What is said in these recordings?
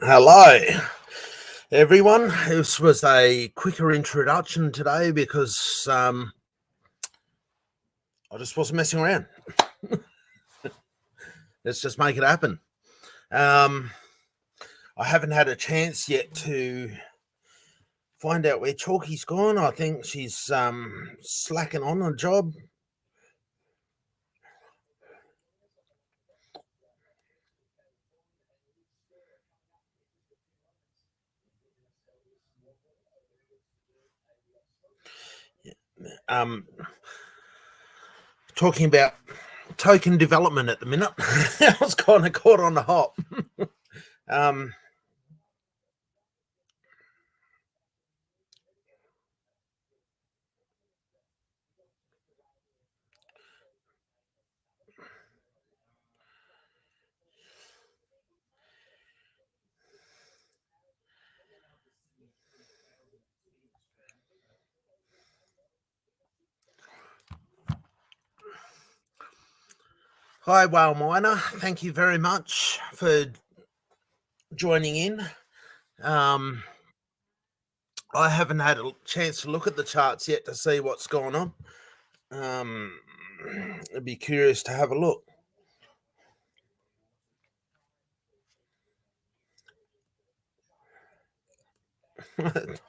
Hello, everyone. This was a quicker introduction today because I just wasn't messing around. Let's just make it happen. I haven't had a chance yet to find out where Chalky's gone. I think she's slacking on a job. Talking about token development at the minute. I was kind of caught on the hop. Hi, Whale Miner. Thank you very much for joining in. I haven't had a chance to look at the charts yet to see what's going on. I'd be curious to have a look.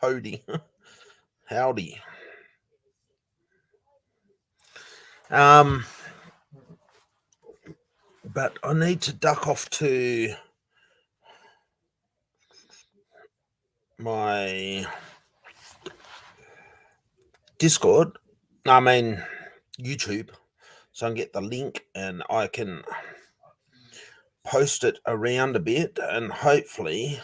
Howdy. But I need to duck off to my Discord, YouTube, so I can get the link and I can post it around a bit and hopefully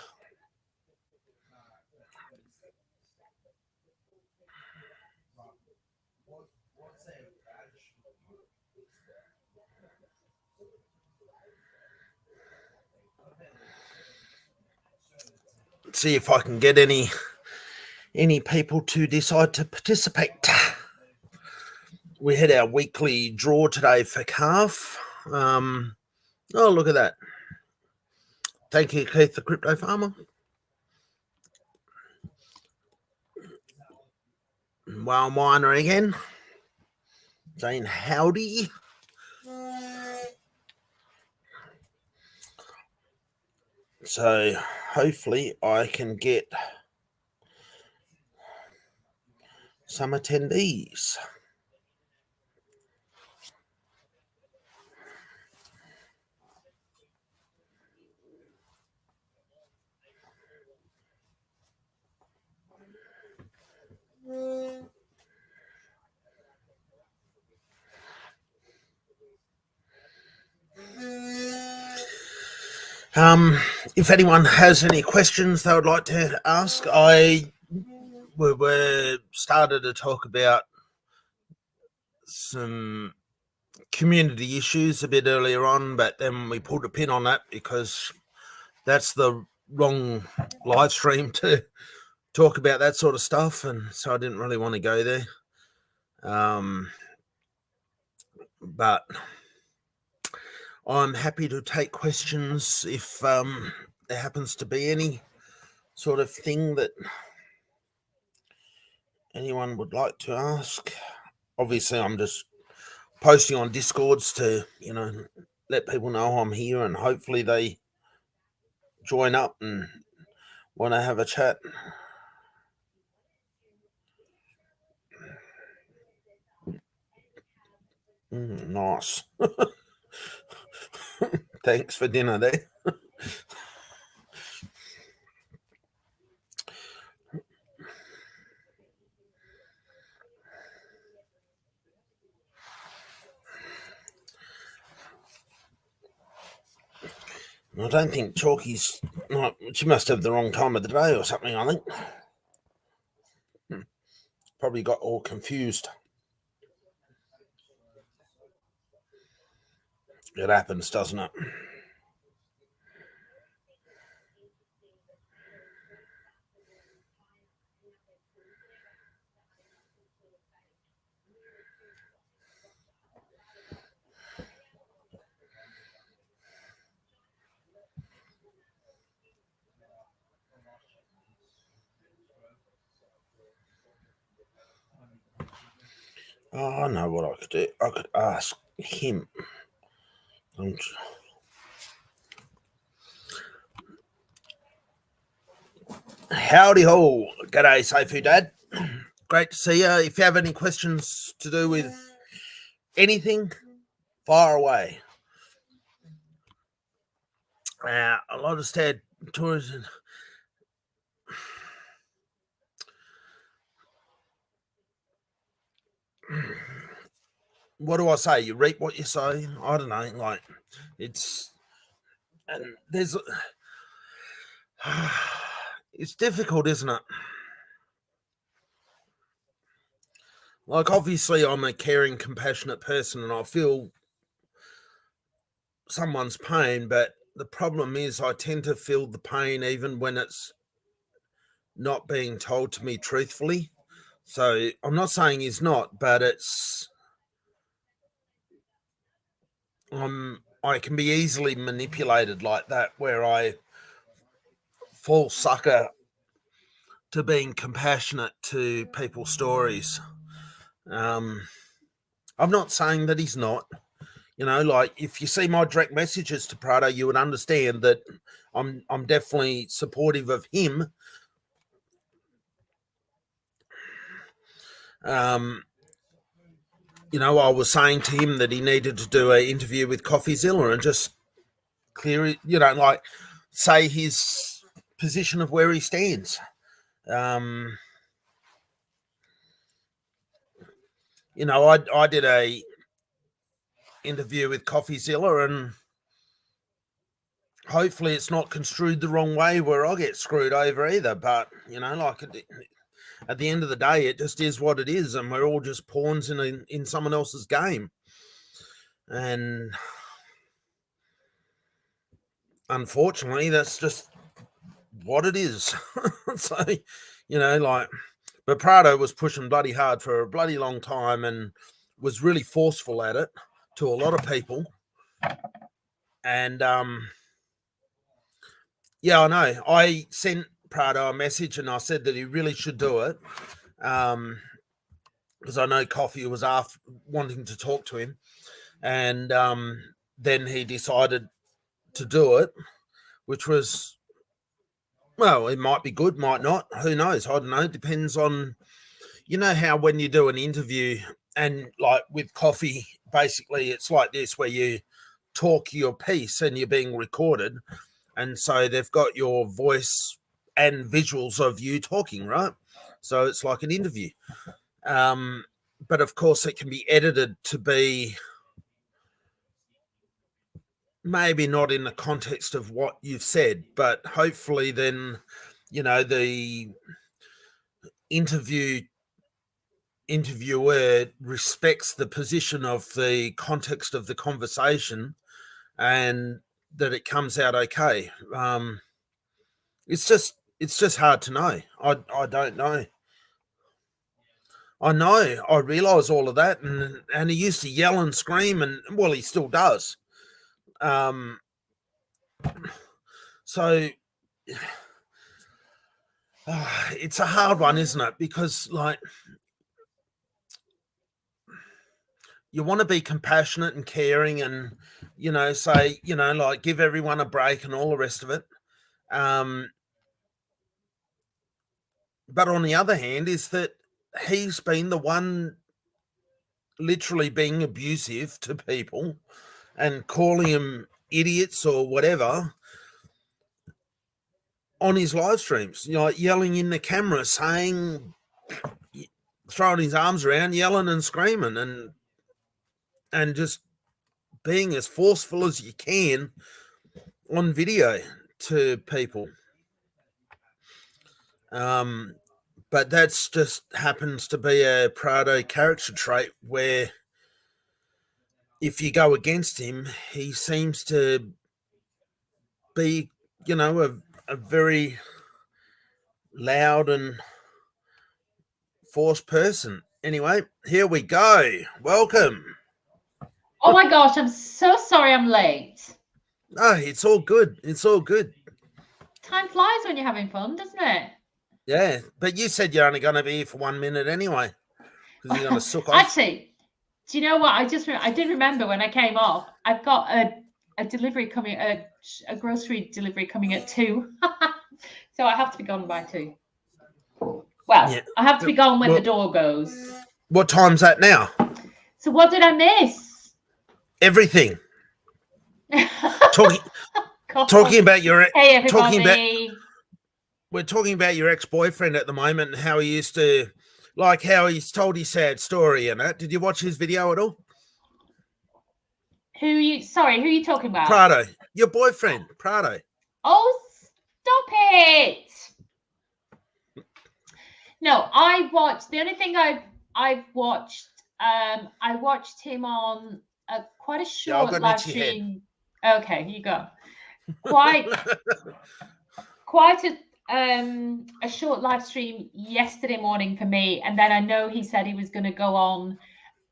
see if I can get any people to decide to participate. We had our weekly draw today for calf. Oh, look at that. Thank you, Keith, the crypto farmer. Whale Miner again, saying howdy. So hopefully I can get some attendees. If anyone has any questions they would like to ask, we started to talk about some community issues a bit earlier on, but then we pulled a pin on that because that's the wrong live stream to talk about that sort of stuff, and so I didn't really want to go there. But I'm happy to take questions if there happens to be any sort of thing that anyone would like to ask. Obviously, I'm just posting on Discords to, let people know I'm here and hopefully they join up and want to have a chat. Nice. Thanks for dinner there. I don't think Chalky's... she must have the wrong time of the day or something, I think. Probably got all confused. It happens, doesn't it? Oh, I know what I could do. I could ask him. Howdy ho. G'day, Seifu Dad. Great to see you. If you have any questions to do with anything, fire away. A lot of stayed tourism. What do I say? You reap what you sow. I don't know. Like, it's, and there's, it's difficult, isn't it? Like, obviously, I'm a caring, compassionate person, and I feel someone's pain, but the problem is I tend to feel the pain even when it's not being told to me truthfully. So I'm not saying he's not, but it's I can be easily manipulated like that, where I fall sucker to being compassionate to people's stories. I'm not saying that he's not. You know, like if you see my direct messages to Prado, you would understand that I'm definitely supportive of him. You know, I was saying to him that he needed to do an interview with CoffeeZilla and just clear it, you know, like say his position of where he stands. You know, I did a interview with CoffeeZilla, and hopefully it's not construed the wrong way where I get screwed over either. But, you know, like at the end of the day, it just is what it is, and we're all just pawns in someone else's game. And unfortunately, that's just what it is. So, you know, like, but Prado was pushing bloody hard for a bloody long time and was really forceful at it to a lot of people. And yeah, I know. I sent Prado a message and I said that he really should do it. Because I know Coffee was after wanting to talk to him. And then he decided to do it, which was, well, it might be good, might not. Who knows? I don't know. It depends on, you know, how when you do an interview and like with Coffee, basically it's like this, where you talk your piece and you're being recorded. And so they've got your voice and visuals of you talking, right? So it's like an interview. But of course it can be edited to be maybe not in the context of what you've said, but hopefully then, you know, the interviewer respects the position of the context of the conversation and that it comes out okay. It's just hard to know. I don't know. I know. I realise all of that, and he used to yell and scream, and well, he still does. So it's a hard one, isn't it? Because like you want to be compassionate and caring, and you know, say, you know, like give everyone a break and all the rest of it. But on the other hand, is that he's been the one literally being abusive to people and calling them idiots or whatever on his live streams, you know, like yelling in the camera, saying, throwing his arms around, yelling and screaming, and just being as forceful as you can on video to people. But that's just happens to be a Prado character trait where if you go against him, he seems to be, you know, a very loud and forced person. Anyway, here we go. Welcome. Oh my gosh, I'm so sorry I'm late. No, it's all good. It's all good. Time flies when you're having fun, doesn't it? Yeah, but you said you're only going to be here for 1 minute anyway. because you're going to suck off. Actually, do you know what? I did remember when I came off, I've got a delivery coming, a grocery delivery coming at 2. So I have to be gone by 2. Well, yeah. I have to be gone when the door goes. What time's that now? So what did I miss? Everything. Talking about your hey everybody. We're talking about your ex-boyfriend at the moment and how he used to, like how he's told his sad story and that. Did you watch his video at all? Who are you talking about? Prado. Your boyfriend, Prado. Oh, stop it. No, I watched, the only thing I've watched, I watched him on quite a short live stream. Okay, here you go. Quite a short live stream yesterday morning for me, and then I know he said he was going to go on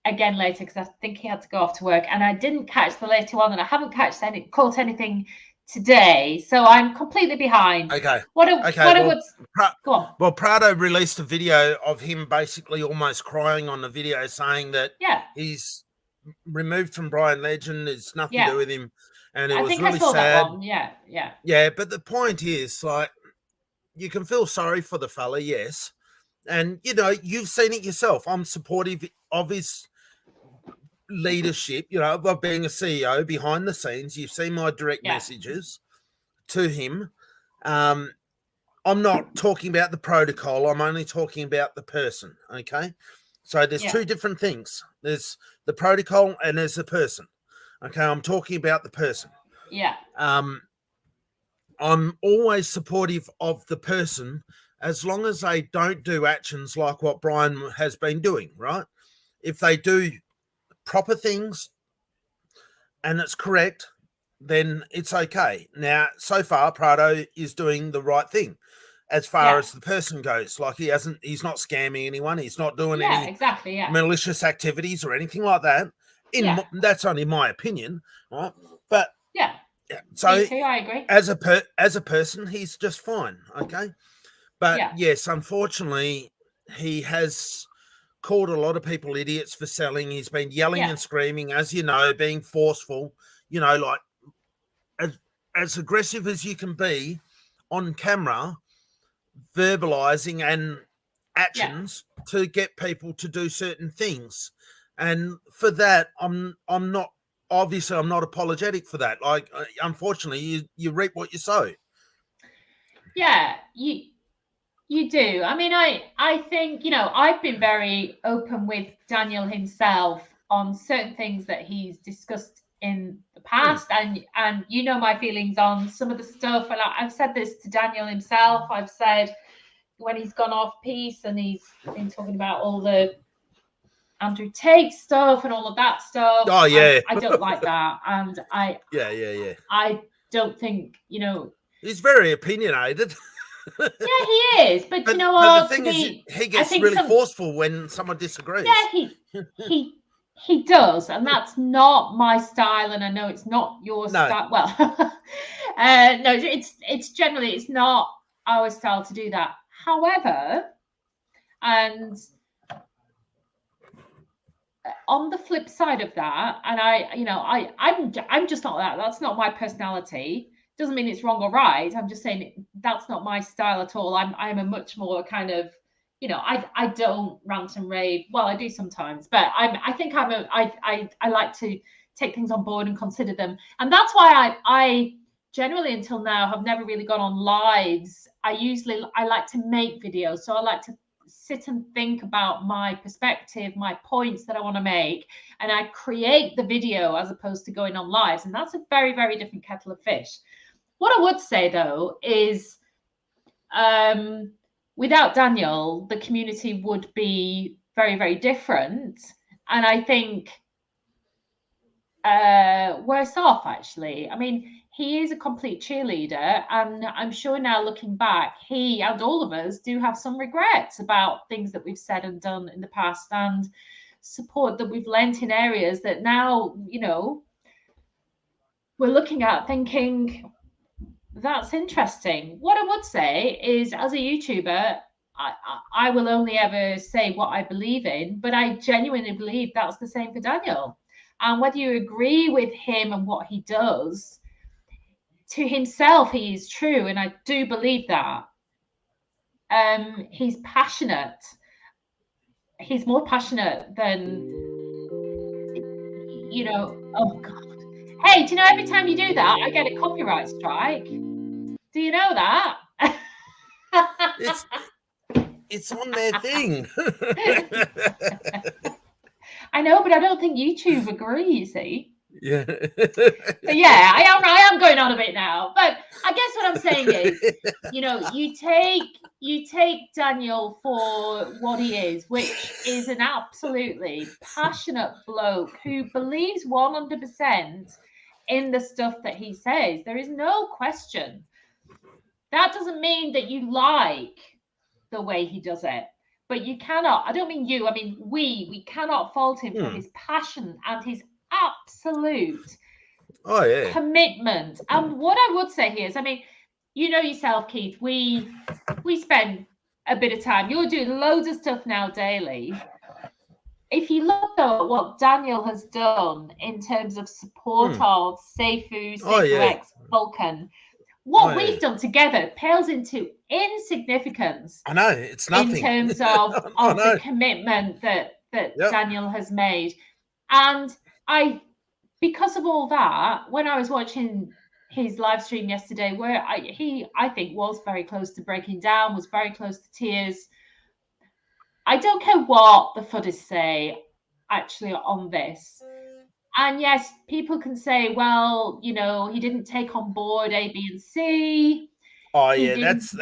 again later because I think he had to go off to work, and I didn't catch the later one, and I haven't caught anything today, so I'm completely behind. Okay. Go on. Well, Prado released a video of him basically almost crying on the video, saying that he's removed from Brian Legend. It's nothing to do with him, and it was really sad. That one. Yeah. But the point is, like, you can feel sorry for the fella, yes, and you know you've seen it yourself. I'm supportive of his leadership, you know, of being a CEO behind the scenes. You've seen my direct messages to him. I'm not talking about the protocol. I'm only talking about the person. Okay. So there's two different things. There's the protocol and there's the person. Okay. I'm talking about the person. Yeah. I'm always supportive of the person as long as they don't do actions like what Brian has been doing, right? If they do proper things and it's correct, then it's okay. Now, so far, Prado is doing the right thing as far as the person goes. Like he's not scamming anyone. He's not doing any malicious activities or anything like that. That's only my opinion, right? But so me too, I agree. As a person, he's just fine, okay? But yes, unfortunately, he has called a lot of people idiots for selling. He's been yelling and screaming, as you know, being forceful, you know, like as aggressive as you can be on camera, verbalizing and actions to get people to do certain things. And for that, I'm not apologetic for that. Like, unfortunately, you reap what you sow. Yeah, you do. I mean, I think, you know, I've been very open with Daniel himself on certain things that he's discussed in the past, and you know my feelings on some of the stuff. And I've said this to Daniel himself. I've said when he's gone off piece and he's been talking about all the UNDERTAKE stuff and all of that stuff. Oh yeah, I don't like that, and I don't think, you know, he's very opinionated. Yeah, he is, but you know what? The thing is, he gets really forceful when someone disagrees. Yeah, he does, and that's not my style, and I know it's not your style. Well, no, it's generally it's not our style to do that. However, and on the flip side of that, and I'm just not that. That's not my personality. Doesn't mean it's wrong or right. I'm just saying that's not my style at all. I'm a much more kind of, you know, I don't rant and rave. Well, I do sometimes, but I like to take things on board and consider them. And that's why I generally until now have never really gone on lives. I like to make videos. So I like to sit and think about my perspective, my points that I want to make, and I create the video as opposed to going on lives. And that's a very, very different kettle of fish. What I would say, though, is without Daniel, the community would be very, very different. And I think worse off, actually. I mean, he is a complete cheerleader. And I'm sure now looking back, he and all of us do have some regrets about things that we've said and done in the past, and support that we've lent in areas that now, you know, we're looking at thinking, that's interesting. What I would say is, as a YouTuber, I will only ever say what I believe in, but I genuinely believe that's the same for Daniel. And whether you agree with him and what he does, to himself, he is true. And I do believe that. He's passionate. He's more passionate than, you know, oh God. Hey, do you know every time you do that, I get a copyright strike? Do you know that? It's on their thing. I know, but I don't think YouTube agree, you see. Yeah. But yeah, I am going on a bit now. But I guess what I'm saying is, you know, you take Daniel for what he is, which is an absolutely passionate bloke who believes 100% in the stuff that he says. There is no question. That doesn't mean that you like the way he does it. But you cannot, I don't mean you, I mean we cannot fault him for his passion and his absolute commitment. And what I would say here is, I mean, you know yourself, Keith, we spend a bit of time. You're doing loads of stuff now daily. If you look at what Daniel has done in terms of support of Seifu, SeifuX, Vulcan, what we've done together pales into insignificance. I know, it's nothing. In terms of the commitment that Daniel has made. And because of all that, when I was watching his live stream yesterday, where I think was very close to breaking down, was very close to tears. I don't care what the FUDdies say actually on this. And yes, people can say, well, you know, he didn't take on board A, B, and C. Oh yeah, that's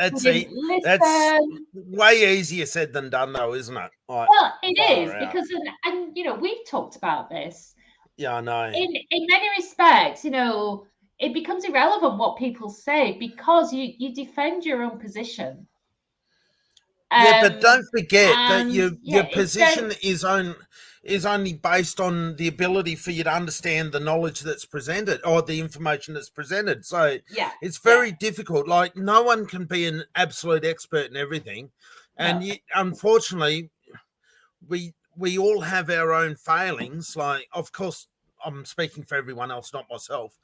way easier said than done, though, isn't it? Well, it is because, and you know, we've talked about this. Yeah, I know. In many respects, you know, it becomes irrelevant what people say because you defend your own position. Yeah, but don't forget that your position is only based on the ability for you to understand the knowledge that's presented or the information that's presented. So it's very difficult. Like, no one can be an absolute expert in everything. And unfortunately, we all have our own failings. Like, of course, I'm speaking for everyone else, not myself,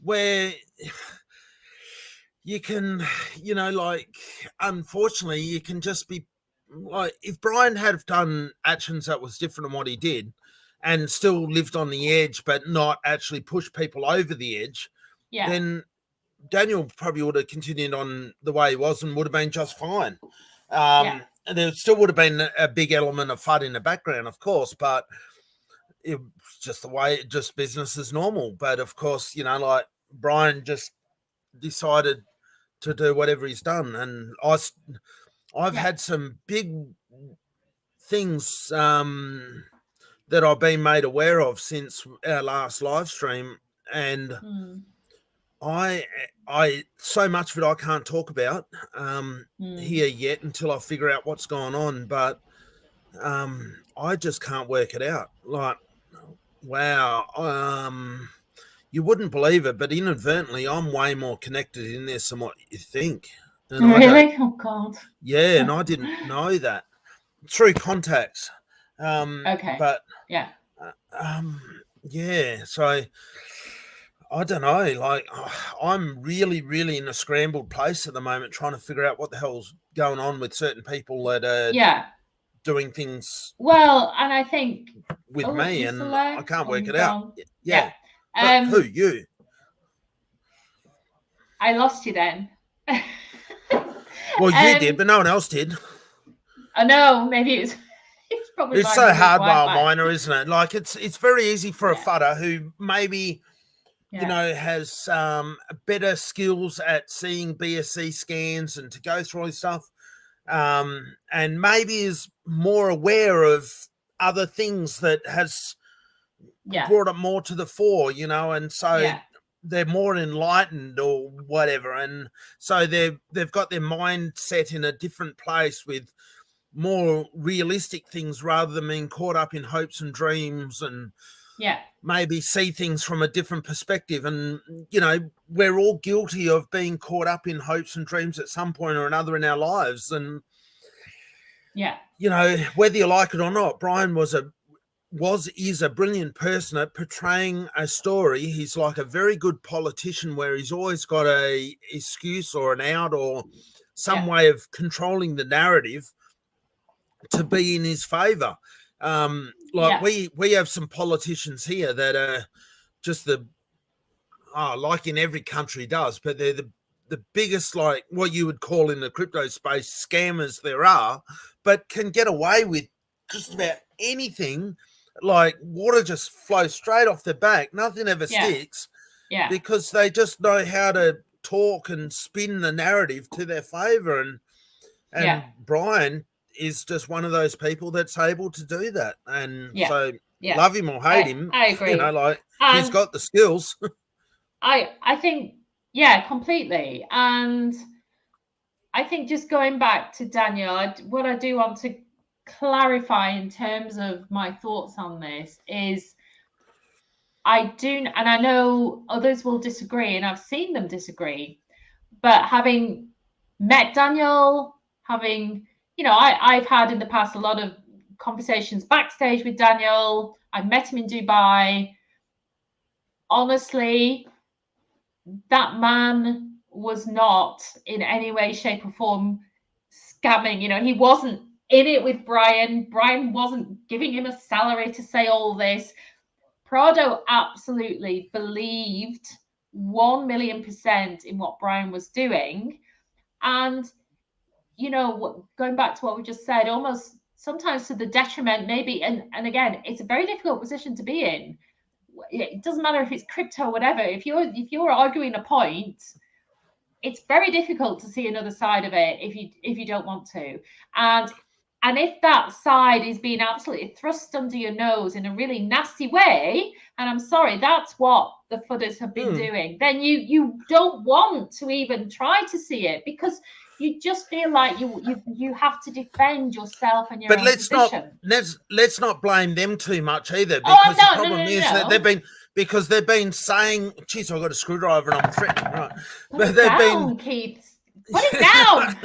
where you can, you know, like, unfortunately, you can just be like, if Brian had done actions that was different than what he did and still lived on the edge, but not actually pushed people over the edge, then Daniel probably would have continued on the way he was and would have been just fine. And there still would have been a big element of FUD in the background, of course, but it was just the way, just business as normal. But of course, you know, like, Brian just decided to do whatever he's done. And I've had some big things that I've been made aware of since our last live stream, and I so much of it I can't talk about here yet until I figure out what's going on. But I just can't work it out. Like, wow, you wouldn't believe it, but inadvertently, I'm way more connected in this than what you think. And really? Oh God. Yeah, and I didn't know that through contacts. Okay. But yeah. So I don't know. Like, I'm really, really in a scrambled place at the moment, trying to figure out what the hell's going on with certain people that are doing things. Well, and I think with me, and I can't work it out. Yeah. Who, you? I lost you then. Well, you did, but no one else did. I know. Maybe it's probably. It's so hard while minor, isn't it? Like, it's very easy for a fudder who maybe you know has better skills at seeing BSC scans and to go through all this stuff, and maybe is more aware of other things that has brought it more to the fore, you know, and so they're more enlightened or whatever, and so they've got their mindset in a different place with more realistic things rather than being caught up in hopes and dreams and maybe see things from a different perspective. And, we're all guilty of being caught up in hopes and dreams at some point or another in our lives. And, whether you like it or not, Brian is a brilliant person at portraying a story. He's like a very good politician where he's always got a excuse or an out or some way of controlling the narrative to be in his favor. We have some politicians here that are just like in every country does, but they're the biggest, like what you would call in the crypto space, scammers there are, but can get away with just about anything. Like water just flows straight off their back. Nothing ever sticks because they just know how to talk and spin the narrative to their favor. And Brian is just one of those people that's able to do that. And so love him or hate him. I agree. He's got the skills. I think, completely. And I think just going back to Daniel, what I do want to clarify in terms of my thoughts on this is and I know others will disagree, and I've seen them disagree, but having met Daniel, I've had in the past a lot of conversations backstage with Daniel. I met him in Dubai. Honestly, that man was not in any way, shape, or form scamming. He wasn't in it with Brian. Brian wasn't giving him a salary to say all this. Prado absolutely believed 1,000,000% in what Brian was doing. And, going back to what we just said, almost sometimes to the detriment, maybe. And again, it's a very difficult position to be in. It doesn't matter if it's crypto or whatever. If you're arguing a point, it's very difficult to see another side of it if you don't want to. And if that side is being absolutely thrust under your nose in a really nasty way, and I'm sorry, that's what the fudders have been doing, then you don't want to even try to see it, because you just feel like you have to defend yourself and your own position. Let's not blame them too much either, because the problem is that they've been saying, geez, I've got a screwdriver and I'm threatening, right? Put it Keith. Put it down.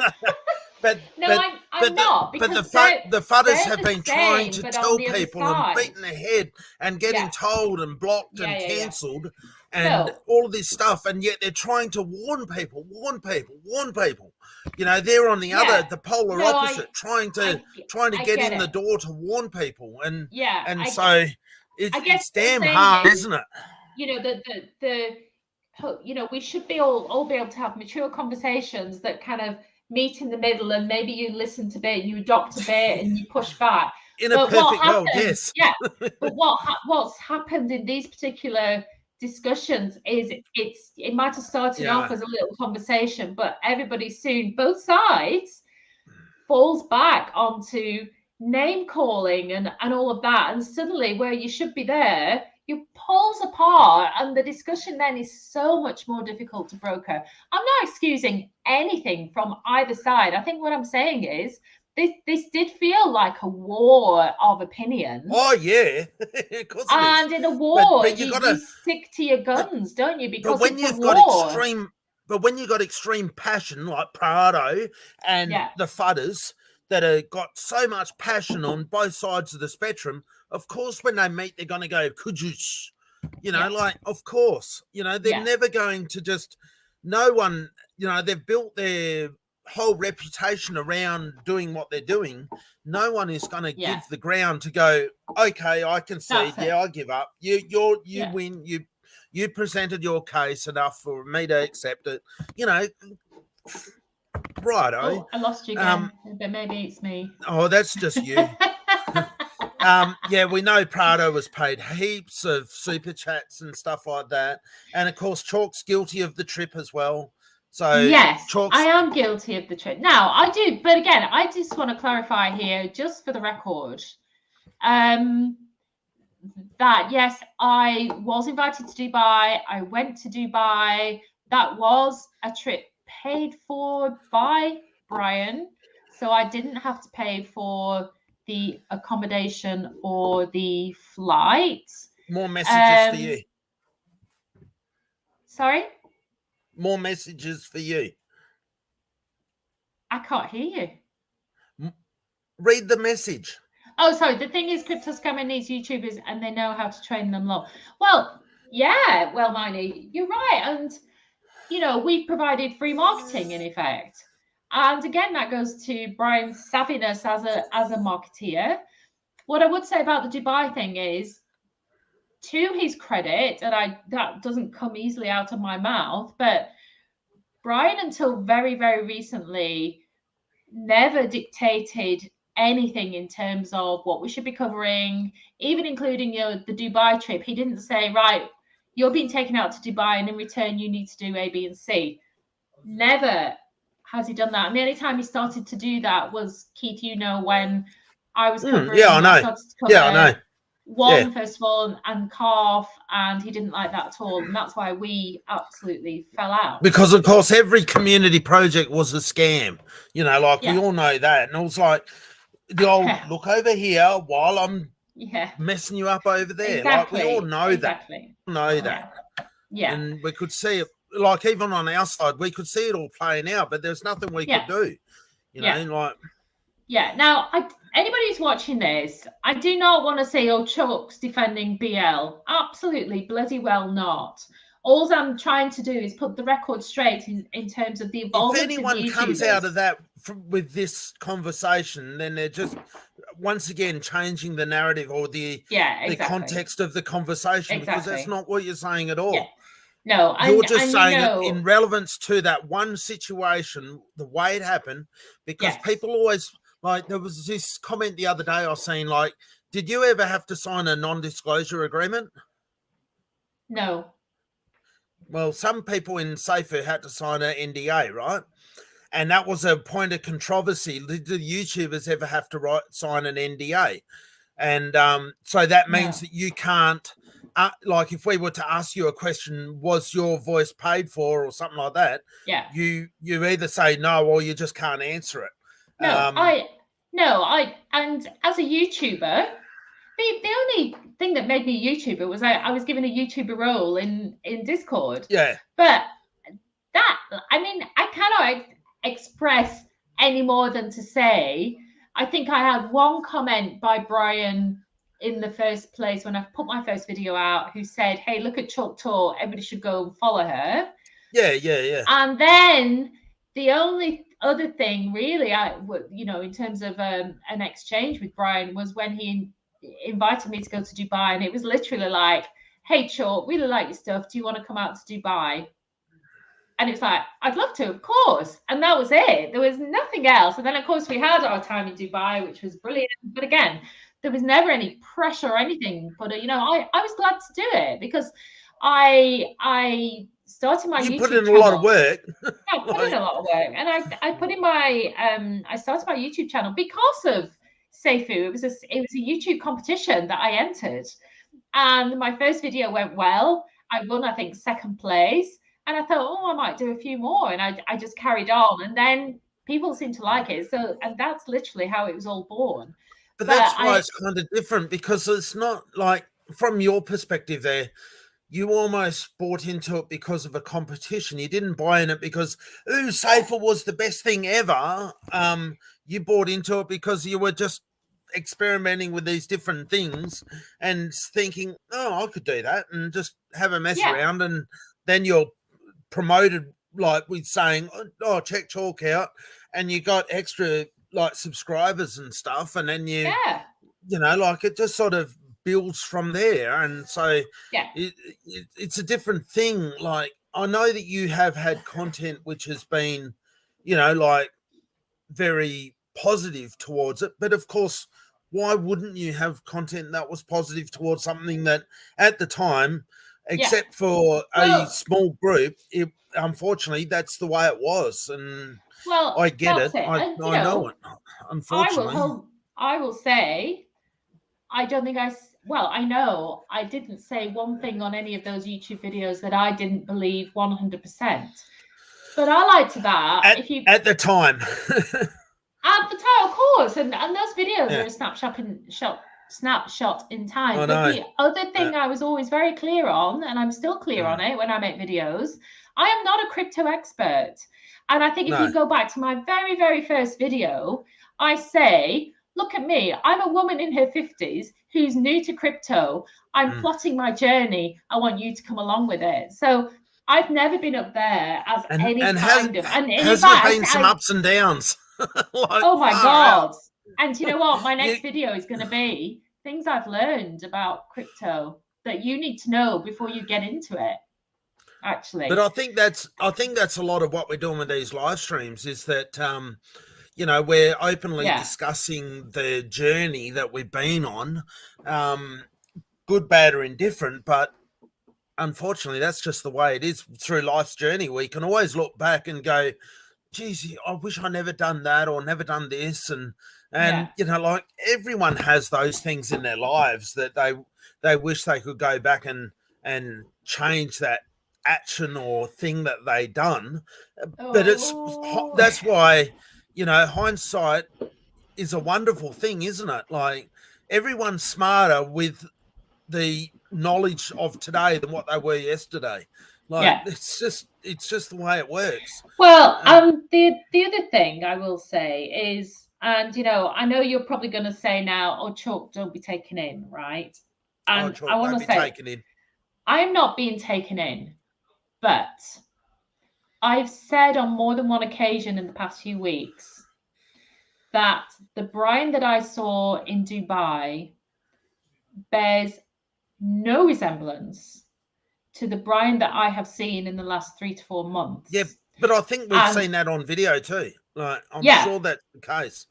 I'm not. But the fudders have been trying to tell people and beating their head and getting told and blocked and cancelled and all of this stuff, and yet they're trying to warn people. They're on the polar opposite, trying to get in the door to warn people, and it's damn hard, isn't it? We should be all be able to have mature conversations that kind of meet in the middle, and maybe you listen to bit, you adopt a bit, and you push back. In a perfect world, yes. But what's happened in these particular discussions is it might have started off as a little conversation, but everybody soon, both sides, falls back onto name calling and all of that, and suddenly where you should be there, you pulls apart, and the discussion then is so much more difficult to broker. I'm not excusing anything from either side. I think what I'm saying is this did feel like a war of opinion. Oh yeah, of course. And in a war, you stick to your guns, don't you? Because when you've got extreme passion like Prado and the fudders that have got so much passion on both sides of the spectrum, of course, when they meet, they're going to go, kujush, of course, they're never going to just, no one, they've built their whole reputation around doing what they're doing. No one is going to give the ground to go, okay, I concede. I give up. You win. You presented your case enough for me to accept it. Righto. Oh, I lost you again, but maybe it's me. Oh, that's just you. We know Prado was paid heaps of super chats and stuff like that. And of course, Chalk's guilty of the trip as well. So yes, I am guilty of the trip. Now, I do, but again, I just want to clarify here, just for the record, that yes, I was invited to Dubai. I went to Dubai. That was a trip paid for by Brian, so I didn't have to pay for the accommodation or the flight. More messages for you. Sorry? More messages for you. I can't hear you. Read the message. Oh, sorry. The thing is, crypto scamming needs YouTubers and they know how to train them low. Well, yeah. Well, Miney, you're right. And, you know, we've provided free marketing in effect. And again, that goes to Brian's savviness as a marketeer. What I would say about the Dubai thing is, to his credit, and that doesn't come easily out of my mouth, but Brian, until very, very recently, never dictated anything in terms of what we should be covering, even including the Dubai trip. He didn't say, right, you're being taken out to Dubai and in return you need to do A, B, and C. Never has he done that. And the only time he started to do that was, Keith, you know, when I was covering, I know. I started to cover I know. one festival and calf, and he didn't like that at all. And that's why we absolutely fell out. Because, of course, every community project was a scam. You know, like we all know that. And it was like the old look over here while I'm messing you up over there. Exactly. Like we all know that. Yeah. And we could see it, like even on our side, we could see it all playing out, but there's nothing we could do. You know, like. Yeah. Now, anybody who's watching this, I do not want to say, oh, Chuck's defending BL. Absolutely, bloody well not. All I'm trying to do is put the record straight in terms of the involvement. If anyone comes out of that with this conversation, then they're just once again changing the narrative or the context of the conversation, because that's not what you're saying at all. Yeah. No, you're just saying it in relevance to that one situation, the way it happened, because people always, like, there was this comment the other day I was saying, like, did you ever have to sign a non-disclosure agreement? No. Well, some people in Safer had to sign an NDA, right? And that was a point of controversy. Did the YouTubers ever have to sign an NDA? And so that means that you can't, like if we were to ask you a question, was your voice paid for or something like that? Yeah. You either say no or you just can't answer it. And as a YouTuber, the only thing that made me a YouTuber was I was given a YouTuber role in Discord. Yeah. But that, I mean, I cannot express any more than to say, I think I had one comment by Brian in the first place when I put my first video out, who said, hey, look at Chalk Tour, everybody should go and follow her. Yeah. And then the only other thing really, in terms of an exchange with Brian, was when he invited me to go to Dubai, and it was literally like, hey, Chalk, really like your stuff. Do you want to come out to Dubai? And it's like, I'd love to, of course. And that was it. There was nothing else. And then, of course, we had our time in Dubai, which was brilliant. But again, there was never any pressure or anything. But, I was glad to do it because I started my YouTube put in channel. A lot of work. I put in a lot of work. And I put in my, I started my YouTube channel because of Seifu. It was a YouTube competition that I entered. And my first video went well. I won, I think, second place. And I thought, I might do a few more. And I just carried on. And then people seemed to like it. So, and that's literally how it was all born. But that's why it's kind of different, because it's not like, from your perspective there, you almost bought into it because of a competition. You didn't buy in it because, Safer was the best thing ever. You bought into it because you were just experimenting with these different things and thinking, I could do that, and just have a mess around. And then you're promoted, like with saying, check Chalk out, and you got extra like subscribers and stuff, and then you like it just sort of builds from there. And so it's a different thing. Like, I know that you have had content which has been, like very positive towards it, but of course, why wouldn't you have content that was positive towards something that at the time, except for a small group, unfortunately that's the way it was. And I get it. I know it. Unfortunately, I will say, I don't think I know I didn't say one thing on any of those YouTube videos that I didn't believe 100%. But I liked that. At the time. At the time, of course, and those videos are a snapshot in time. I But know. the other thing I was always very clear on, and I'm still clear on it when I make videos, I am not a crypto expert. And I think if you go back to my very, very first video, I say, look at me, I'm a woman in her 50s who's new to crypto. I'm plotting my journey. I want you to come along with it. So I've never been up there as any kind of. And in has fact, there been some ups and downs? Like, oh my God. Out. And you know what? My next video is going to be things I've learned about crypto that you need to know before you get into it. Actually, but I think that's a lot of what we're doing with these live streams is that you know, we're openly discussing the journey that we've been on, good, bad, or indifferent. But unfortunately, that's just the way it is through life's journey. We can always look back and go, geez, I wish I never done that or never done this. And you know, like everyone has those things in their lives that they wish they could go back and change that action or thing that they done. But that's why, you know, hindsight is a wonderful thing, isn't it? Like everyone's smarter with the knowledge of today than what they were yesterday. Like it's just the way it works. Well, the other thing I will say is, and you know, I know you're probably going to say now, "Oh, Chuck, don't be taken in," right? And Chuck, I want to say, taken in. I'm not being taken in, but I've said on more than one occasion in the past few weeks that the Brian that I saw in Dubai bears no resemblance to the Brian that I have seen in the last 3 to 4 months. Yeah, but I think we've seen that on video too. Like, I'm sure that's the case.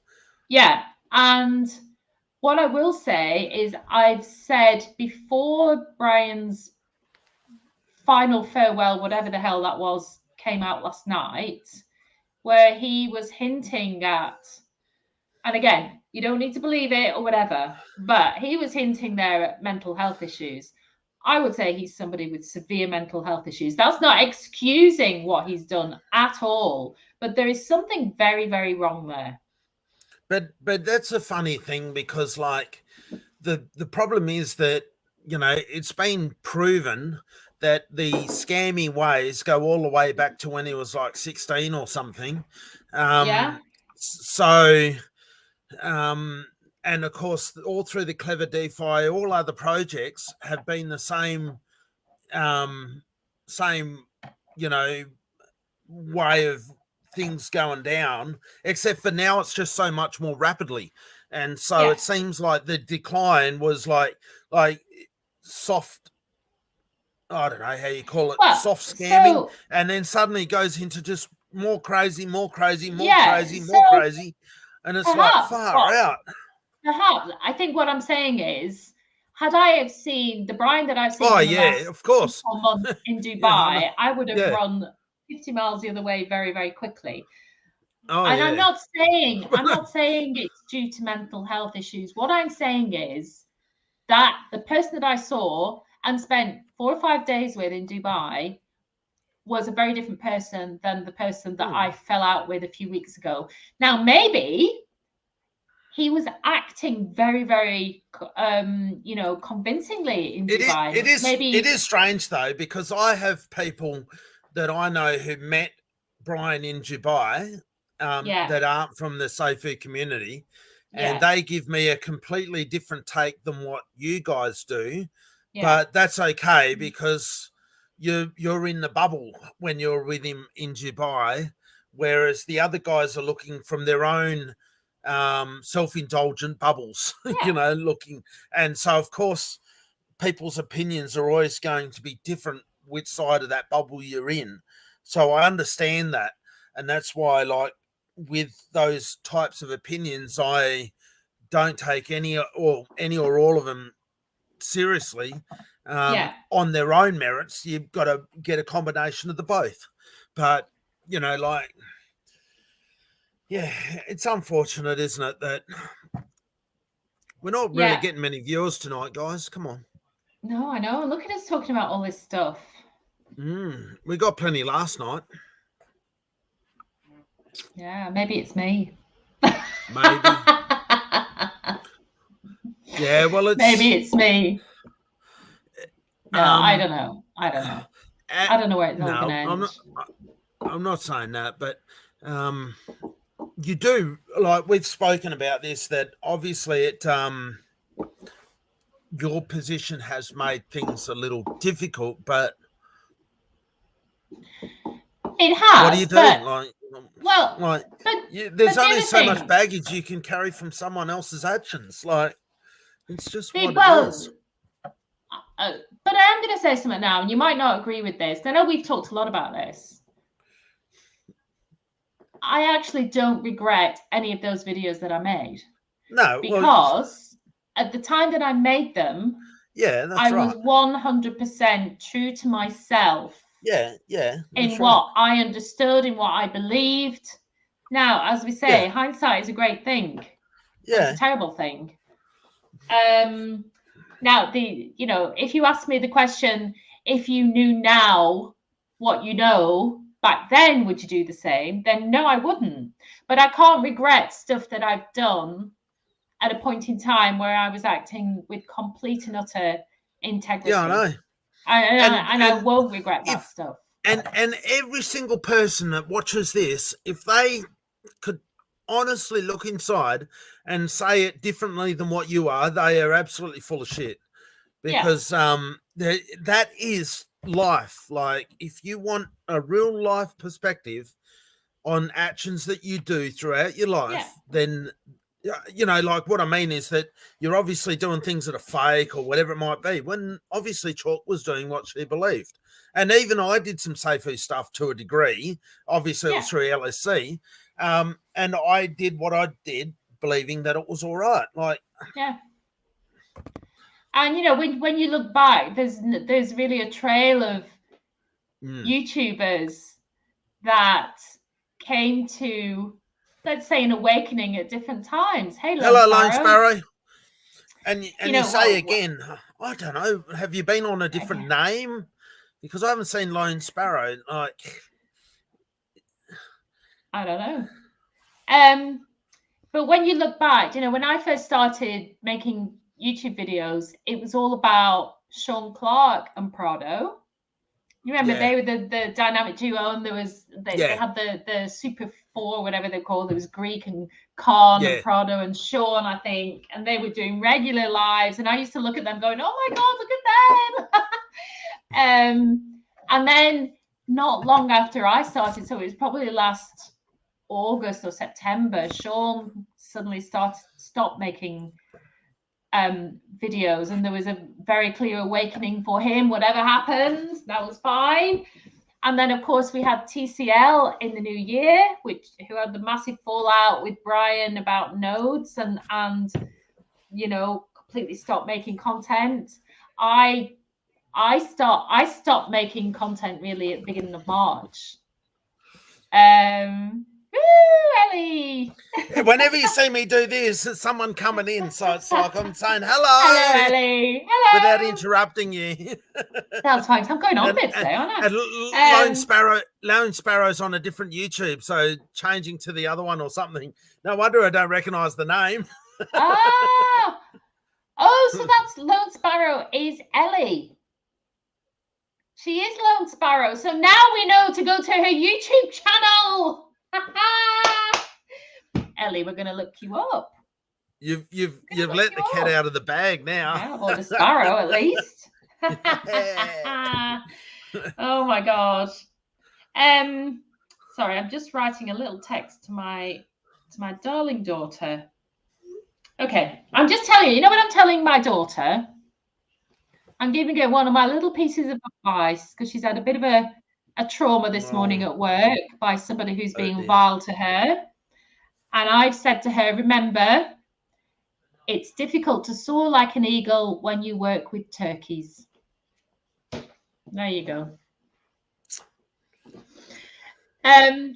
Yeah, and what I will say is I've said before Brian's final farewell, whatever the hell that was, came out last night, where he was hinting at, and again, you don't need to believe it or whatever, but he was hinting there at mental health issues. I would say he's somebody with severe mental health issues. That's not excusing what he's done at all, but there is something very, very wrong there. But that's a funny thing because, like, the problem is that, you know, it's been proven that the scammy ways go all the way back to when he was like 16 or something. So, and of course, all through the Clever DeFi, all other projects have been the same, you know, way of things going down, except for now it's just so much more rapidly. And so it seems like the decline was like soft, I don't know how you call it, soft scamming, and then suddenly goes into just more crazy, crazy. And it's like far out. Perhaps. I think what I'm saying is, had I have seen the Brian that I've seen in the last of course 4 months in Dubai, I would have run 50 miles the other way very, very quickly. I'm not saying it's due to mental health issues. What I'm saying is that the person that I saw and spent 4 or 5 days with in Dubai was a very different person than the person that I fell out with a few weeks ago. Now, maybe he was acting very, very, you know, convincingly in Dubai. It is strange though, because I have people that I know who met Brian in Dubai that aren't from the Sofu community, and they give me a completely different take than what you guys do. But that's okay because you're in the bubble when you're with him in Dubai, whereas the other guys are looking from their own self-indulgent bubbles, you know, looking. And so, of course, people's opinions are always going to be different which side of that bubble you're in. So I understand that. And that's why, like, with those types of opinions, I don't take any or all of them seriously on their own merits. You've got to get a combination of the both. But, you know, like, it's unfortunate, isn't it, that we're not really getting many viewers tonight, guys. Come on. No, I know. Look at us talking about all this stuff. We got plenty last night. Yeah, maybe it's me. Maybe. Yeah, well, it's maybe it's me. No, I don't know. I don't know where it's all going to end. I'm not saying that, but you do, like, we've spoken about this, that obviously it your position has made things a little difficult, but it has. What do you do? There's only so much baggage you can carry from someone else's actions. Like, it's just what it is. But I am going to say something now, and you might not agree with this. I know we've talked a lot about this. I actually don't regret any of those videos that I made. No, because at the time that I made them, I was 100% true to myself. Yeah. In what I understood, in what I believed. Now, as we say, hindsight is a great thing. Yeah, it's a terrible thing. Now, if you ask me the question, if you knew now what you know back then, would you do the same? Then no, I wouldn't. But I can't regret stuff that I've done at a point in time where I was acting with complete and utter integrity. Yeah, I know. And I won't regret that stuff. And every single person that watches this, if they could honestly look inside and say it differently than what you are, they are absolutely full of shit. Because that is life. Like, if you want a real life perspective on actions that you do throughout your life, then, like, what I mean is that you're obviously doing things that are fake or whatever it might be, when obviously Chalk was doing what she believed. And even I did some safe stuff to a degree. Obviously, it was through LSC. And I did what I did, believing that it was all right. Like, and when you look back, there's really a trail of YouTubers that came to, let's say, an awakening at different times. Hey, hello, Lone Sparrow. And you say again, I don't know, have you been on a different name? Because I haven't seen Lone Sparrow. Like, I don't know. But when you look back, when I first started making YouTube videos, it was all about Sean Clark and Prado. You remember they were the dynamic duo, and they had the Super Four, whatever they're called. There was Greek and Con and Prado and Sean, I think, and they were doing regular lives. And I used to look at them going, "Oh my God, look at them!" And then not long after I started, so it was probably last August or September, Sean suddenly stopped making videos, and there was a very clear awakening for him. Whatever happens, that was fine. And then, of course, we had TCL in the new year, who had the massive fallout with Brian about nodes and completely stopped making content. I stopped making content really at the beginning of March. Ellie. Whenever you see me do this, it's someone coming in, so it's like I'm saying hello. Hello, Ellie. Hello. Without interrupting you. That's fine. I'm going on a bit today, aren't I? And Lone Sparrow's on a different YouTube, so changing to the other one or something. No wonder I don't recognise the name. So that's Lone Sparrow is Ellie. She is Lone Sparrow. So now we know to go to her YouTube channel. Ellie, we're going to look you up. You've let the cat out of the bag now. Yeah, or the sparrow, at least. Oh my God. Sorry, I'm just writing a little text to my darling daughter. Okay, I'm just telling you. You know what I'm telling my daughter? I'm giving her one of my little pieces of advice because she's had a bit of a trauma this morning at work by somebody who's being vile to her. And I've said to her, remember, it's difficult to soar like an eagle when you work with turkeys. There you go.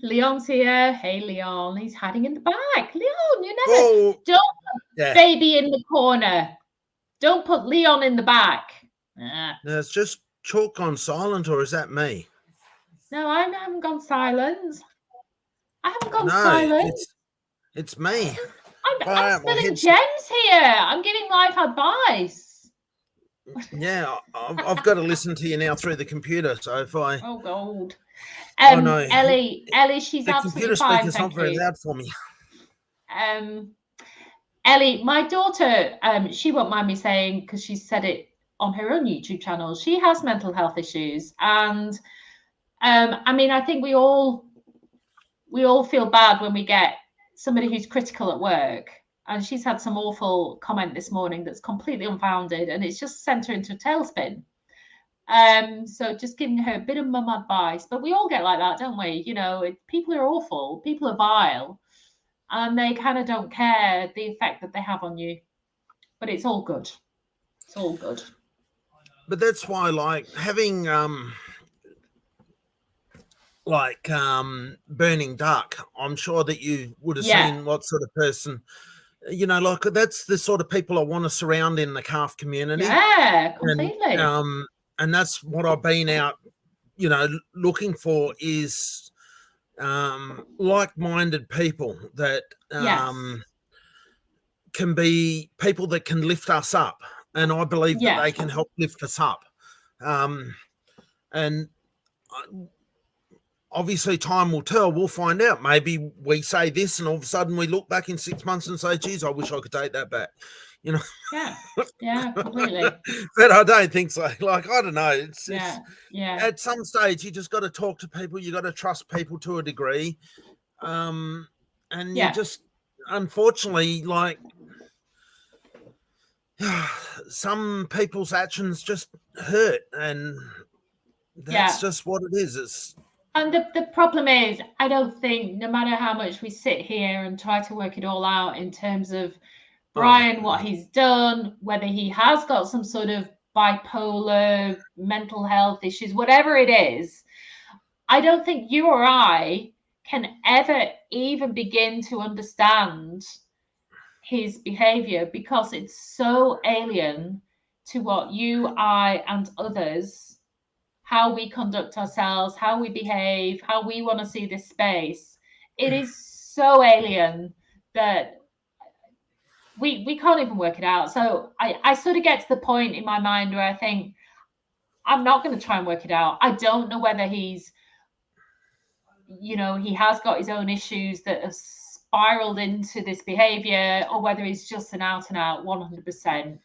Leon's here. Hey, Leon. He's hiding in the back. Leon, don't put baby in the corner. Don't put Leon in the back. No, it's just Chalk gone silent, or is that me? No, I haven't gone silent. I haven't gone silent. It's me. I'm spilling gems here. I'm giving life advice. Yeah, I've got to listen to you now through the computer. So if I... Oh, God. I know. Ellie, she's the absolutely computer fine, speaker's thank not very you. loud for me. Ellie, my daughter, she won't mind me saying, because she said it on her own YouTube channel, she has mental health issues. And I mean, I think we all feel bad when we get somebody who's critical at work. And she's had some awful comment this morning that's completely unfounded, and it's just sent her into a tailspin. So just giving her a bit of mum advice. But we all get like that, don't we? You know, people are awful, people are vile, and they kind of don't care the effect that they have on you. But it's all good. It's all good. But that's why, like, having Burning Duck, I'm sure that you would have seen what sort of person, you know, like, that's the sort of people I want to surround in the calf community. Yeah, completely. And that's what I've been out, you know, looking for, is like-minded people that can be people that can lift us up. And I believe that they can help lift us up. And obviously time will tell. We'll find out. Maybe we say this and all of a sudden we look back in 6 months and say, geez, I wish I could take that back. You know? Yeah, completely. But I don't think so. Like, I don't know. It's at some stage you just got to talk to people. You got to trust people to a degree. And you just, unfortunately, like, some people's actions just hurt, and that's just what it is. And the problem is, I don't think, no matter how much we sit here and try to work it all out in terms of Brian, what he's done, whether he has got some sort of bipolar, mental health issues, whatever it is, I don't think you or I can ever even begin to understand his behavior, because it's so alien to what you, I, and others, how we conduct ourselves, how we behave, how we want to see this space. It is so alien that we can't even work it out. So I sort of get to the point in my mind where I think, I'm not going to try and work it out. I don't know whether he's, you know, he has got his own issues that have spiraled into this behavior, or whether he's just an out and out 100%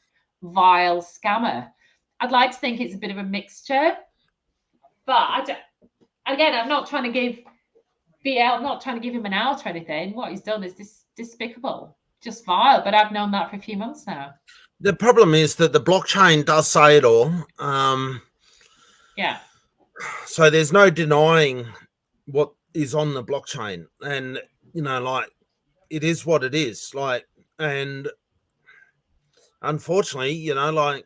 vile scammer. I'd like to think it's a bit of a mixture, but I'm not trying to give I'm not trying to give him an out or anything. What he's done is despicable, just vile. But I've known that for a few months now. The problem is that the blockchain does say it all. So there's no denying what is on the blockchain, and you know, like, it is what it is. Like, and unfortunately, you know, like,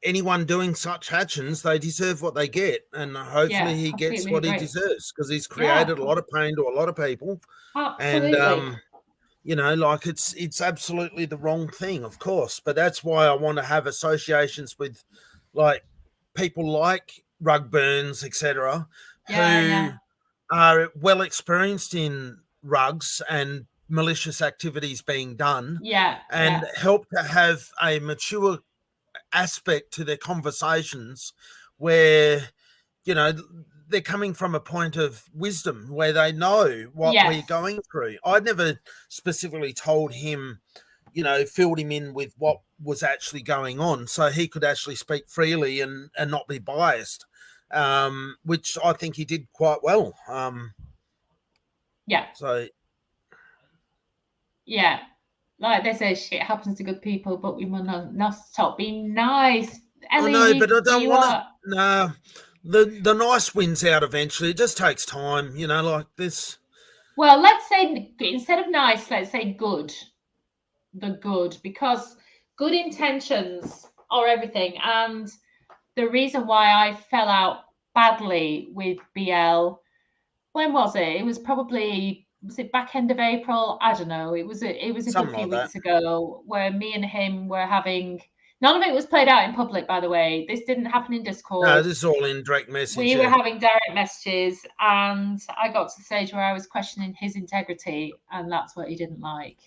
anyone doing such actions, they deserve what they get, and hopefully he gets what he deserves, because he's created a lot of pain to a lot of people. Absolutely. And you know, like, it's absolutely the wrong thing, of course, but that's why I want to have associations with, like, people like Rug Burns, etc., who are well experienced in rugs and malicious activities being done, and help to have a mature aspect to their conversations where, you know, they're coming from a point of wisdom where they know what we're going through. I never specifically told him, you know, filled him in with what was actually going on, so he could actually speak freely and not be biased, which I think he did quite well. Like they say, shit happens to good people, but we must not stop being nice. Ellie, I know, but I don't want to. No, the nice wins out eventually. It just takes time, you know, like this. Well, let's say, instead of nice, let's say good. The good, because good intentions are everything. And the reason why I fell out badly with BL, when was it? It was probably, was it back end of April? I don't know. It was a good few weeks ago, where me and him were having, none of it was played out in public, by the way. This didn't happen in Discord. No, this is all in direct message. We were having direct messages, and I got to the stage where I was questioning his integrity, and that's what he didn't like.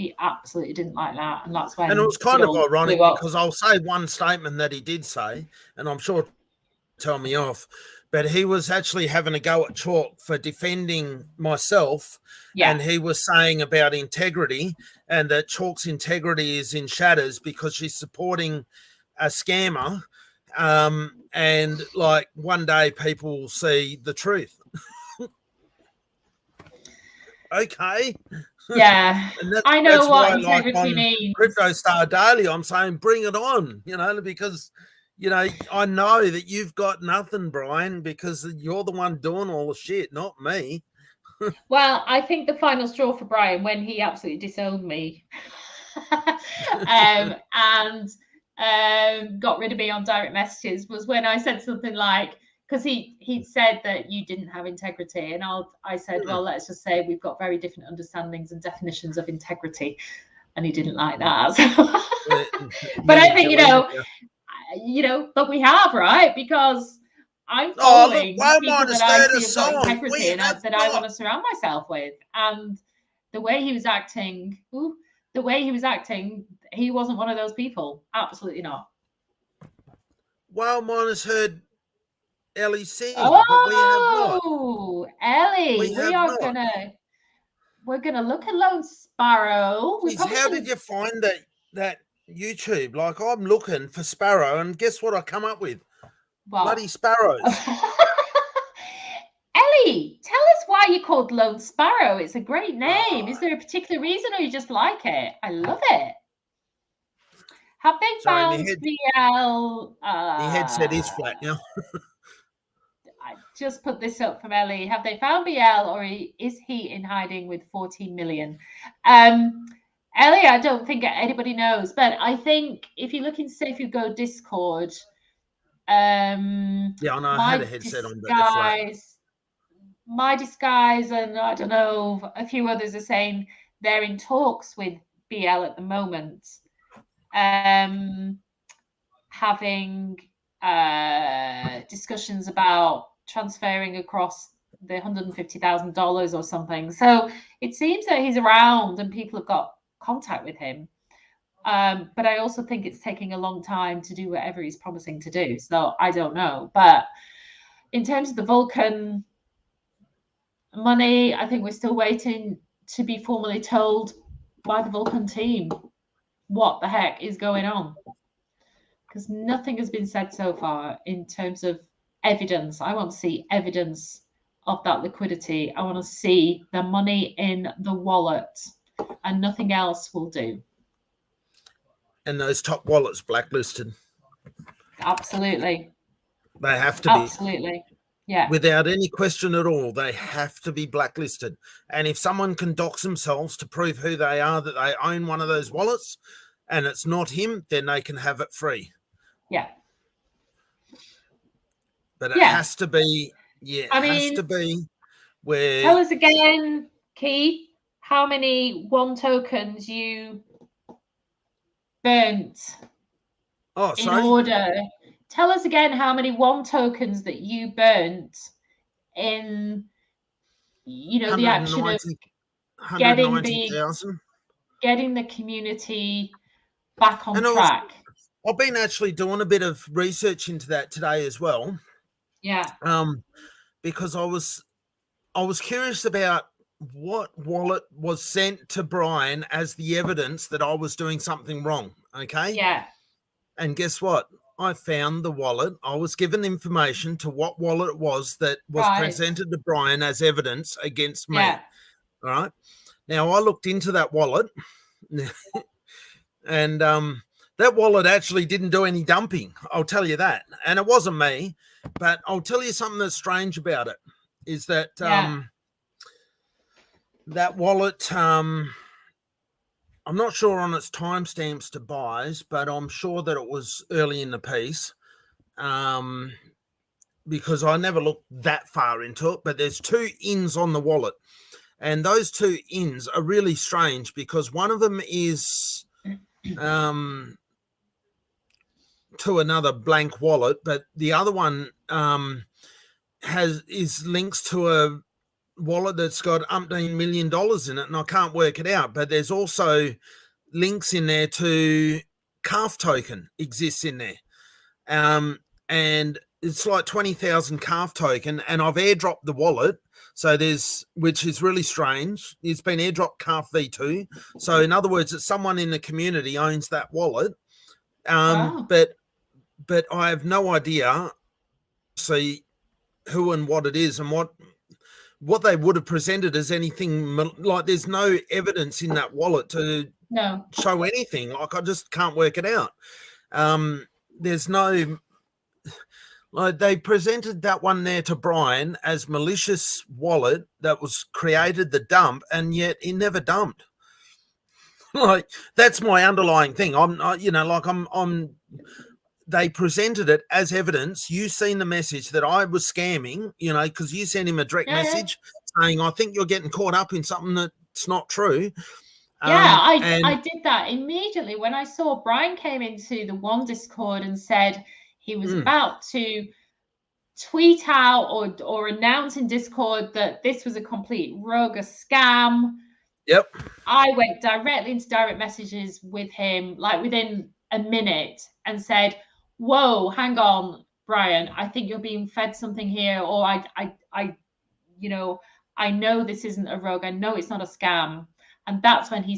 He absolutely didn't like that, and that's when. And it was kind of ironic blew up. because I'll say one statement that he did say, and I'm sure tell me off, but he was actually having a go at Chalk for defending myself. Yeah. And he was saying about integrity, and that Chalk's integrity is in shatters because she's supporting a scammer. And like one day people will see the truth. Okay. Yeah. I know what integrity means. Crypto Star Daily, I'm saying bring it on, because I know that you've got nothing, Brian, because you're the one doing all the shit, not me. Well, I think the final straw for Brian, when he absolutely disowned me and got rid of me on direct messages, was when I said something like, because he said that you didn't have integrity, and I said, well, let's just say we've got very different understandings and definitions of integrity, and he didn't like that. But I think but we have, right? Because I'm following people that I see have got integrity and that I want to surround myself with. And the way he was acting, he wasn't one of those people. Absolutely not. Well, mine has heard Ellie sing, but we have not. Ellie, we're gonna look at Lone Sparrow. How did you find that YouTube? Like, I'm looking for Sparrow, and guess what I come up with? What? Bloody sparrows. Ellie, tell us why you're called Lone Sparrow. It's a great name. Is there a particular reason, or you just like it? I love it. Have they found BL? The headset is flat now. I just put this up from Ellie. Have they found BL, or is he in hiding with 14 million? Ellie, I don't think anybody knows, but I think if you look in Safe You Go Discord, yeah, I know. I had a headset on, but My Disguise, and I don't know, a few others are saying they're in talks with BL at the moment, having discussions about transferring across the $150,000 or something. So it seems that he's around and people have got contact with him. But I also think it's taking a long time to do whatever he's promising to do. So I don't know. But in terms of the Vulcan money, I think we're still waiting to be formally told by the Vulcan team what the heck is going on. Because nothing has been said so far in terms of evidence. I want to see evidence of that liquidity. I want to see the money in the wallet, and nothing else will do. And those top wallets blacklisted. Absolutely. They have to be. Absolutely. Yeah. Without any question at all, they have to be blacklisted. And if someone can dox themselves to prove who they are, that they own one of those wallets, and it's not him, then they can have it free. Yeah. But it has to be, has to be where... Tell us again, Keith, how many one tokens you burnt in order. Tell us again how many one tokens that you burnt in, the action of getting the community back on track. I've been actually doing a bit of research into that today as well. Yeah. Because I was curious about what wallet was sent to Brian as the evidence that I was doing something wrong. Okay. Yeah. And guess what? I found the wallet. I was given information to what wallet it was that was presented to Brian as evidence against me. Yeah. All right. Now I looked into that wallet and that wallet actually didn't do any dumping. I'll tell you that. And it wasn't me, but I'll tell you something that's strange about it is that that wallet, I'm not sure on its timestamps to buys, but I'm sure that it was early in the piece because I never looked that far into it, but there's 2 ins on the wallet. And those 2 ins are really strange because one of them is to another blank wallet, but the other one is links to wallet that's got umpteen $1 million in it, and I can't work it out. But there's also links in there to calf token exists in there. And it's like 20,000 calf token, and I've airdropped the wallet. So which is really strange. It's been airdropped calf V2. So in other words, it's someone in the community owns that wallet. Wow. But I have no idea, see who and what it is and what they would have presented as anything. Like there's no evidence in that wallet to show anything. Like I just can't work it out. There's no, like they presented that one there to Brian as malicious wallet that was created the dump, and yet he never dumped. Like that's my underlying thing. They presented it as evidence. You seen the message that I was scamming, because you sent him a direct message saying, I think you're getting caught up in something that's not true. I did that immediately when I saw Brian came into the one Discord and said he was about to tweet out or announce in Discord that this was a complete rogue, a scam. Yep. I went directly into direct messages with him, like within a minute, and said, whoa, hang on, Brian, I think you're being fed something here, or I know this isn't a rogue, I know it's not a scam. And that's when he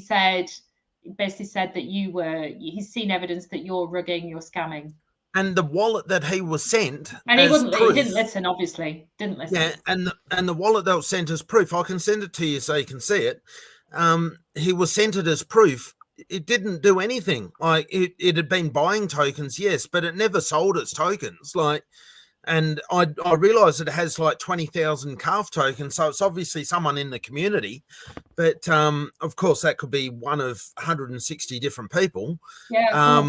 basically said that he's seen evidence that you're rugging, you're scamming. And the wallet that he was sent, and he didn't listen, obviously, didn't listen. Yeah, and the wallet that was sent as proof, I can send it to you so you can see it. He was sent it as proof. It didn't do anything. Like it had been buying tokens, yes, but it never sold its tokens. Like, and I realized it has like 20,000 calf tokens, so it's obviously someone in the community. But of course, that could be one of 160 different people. Yeah.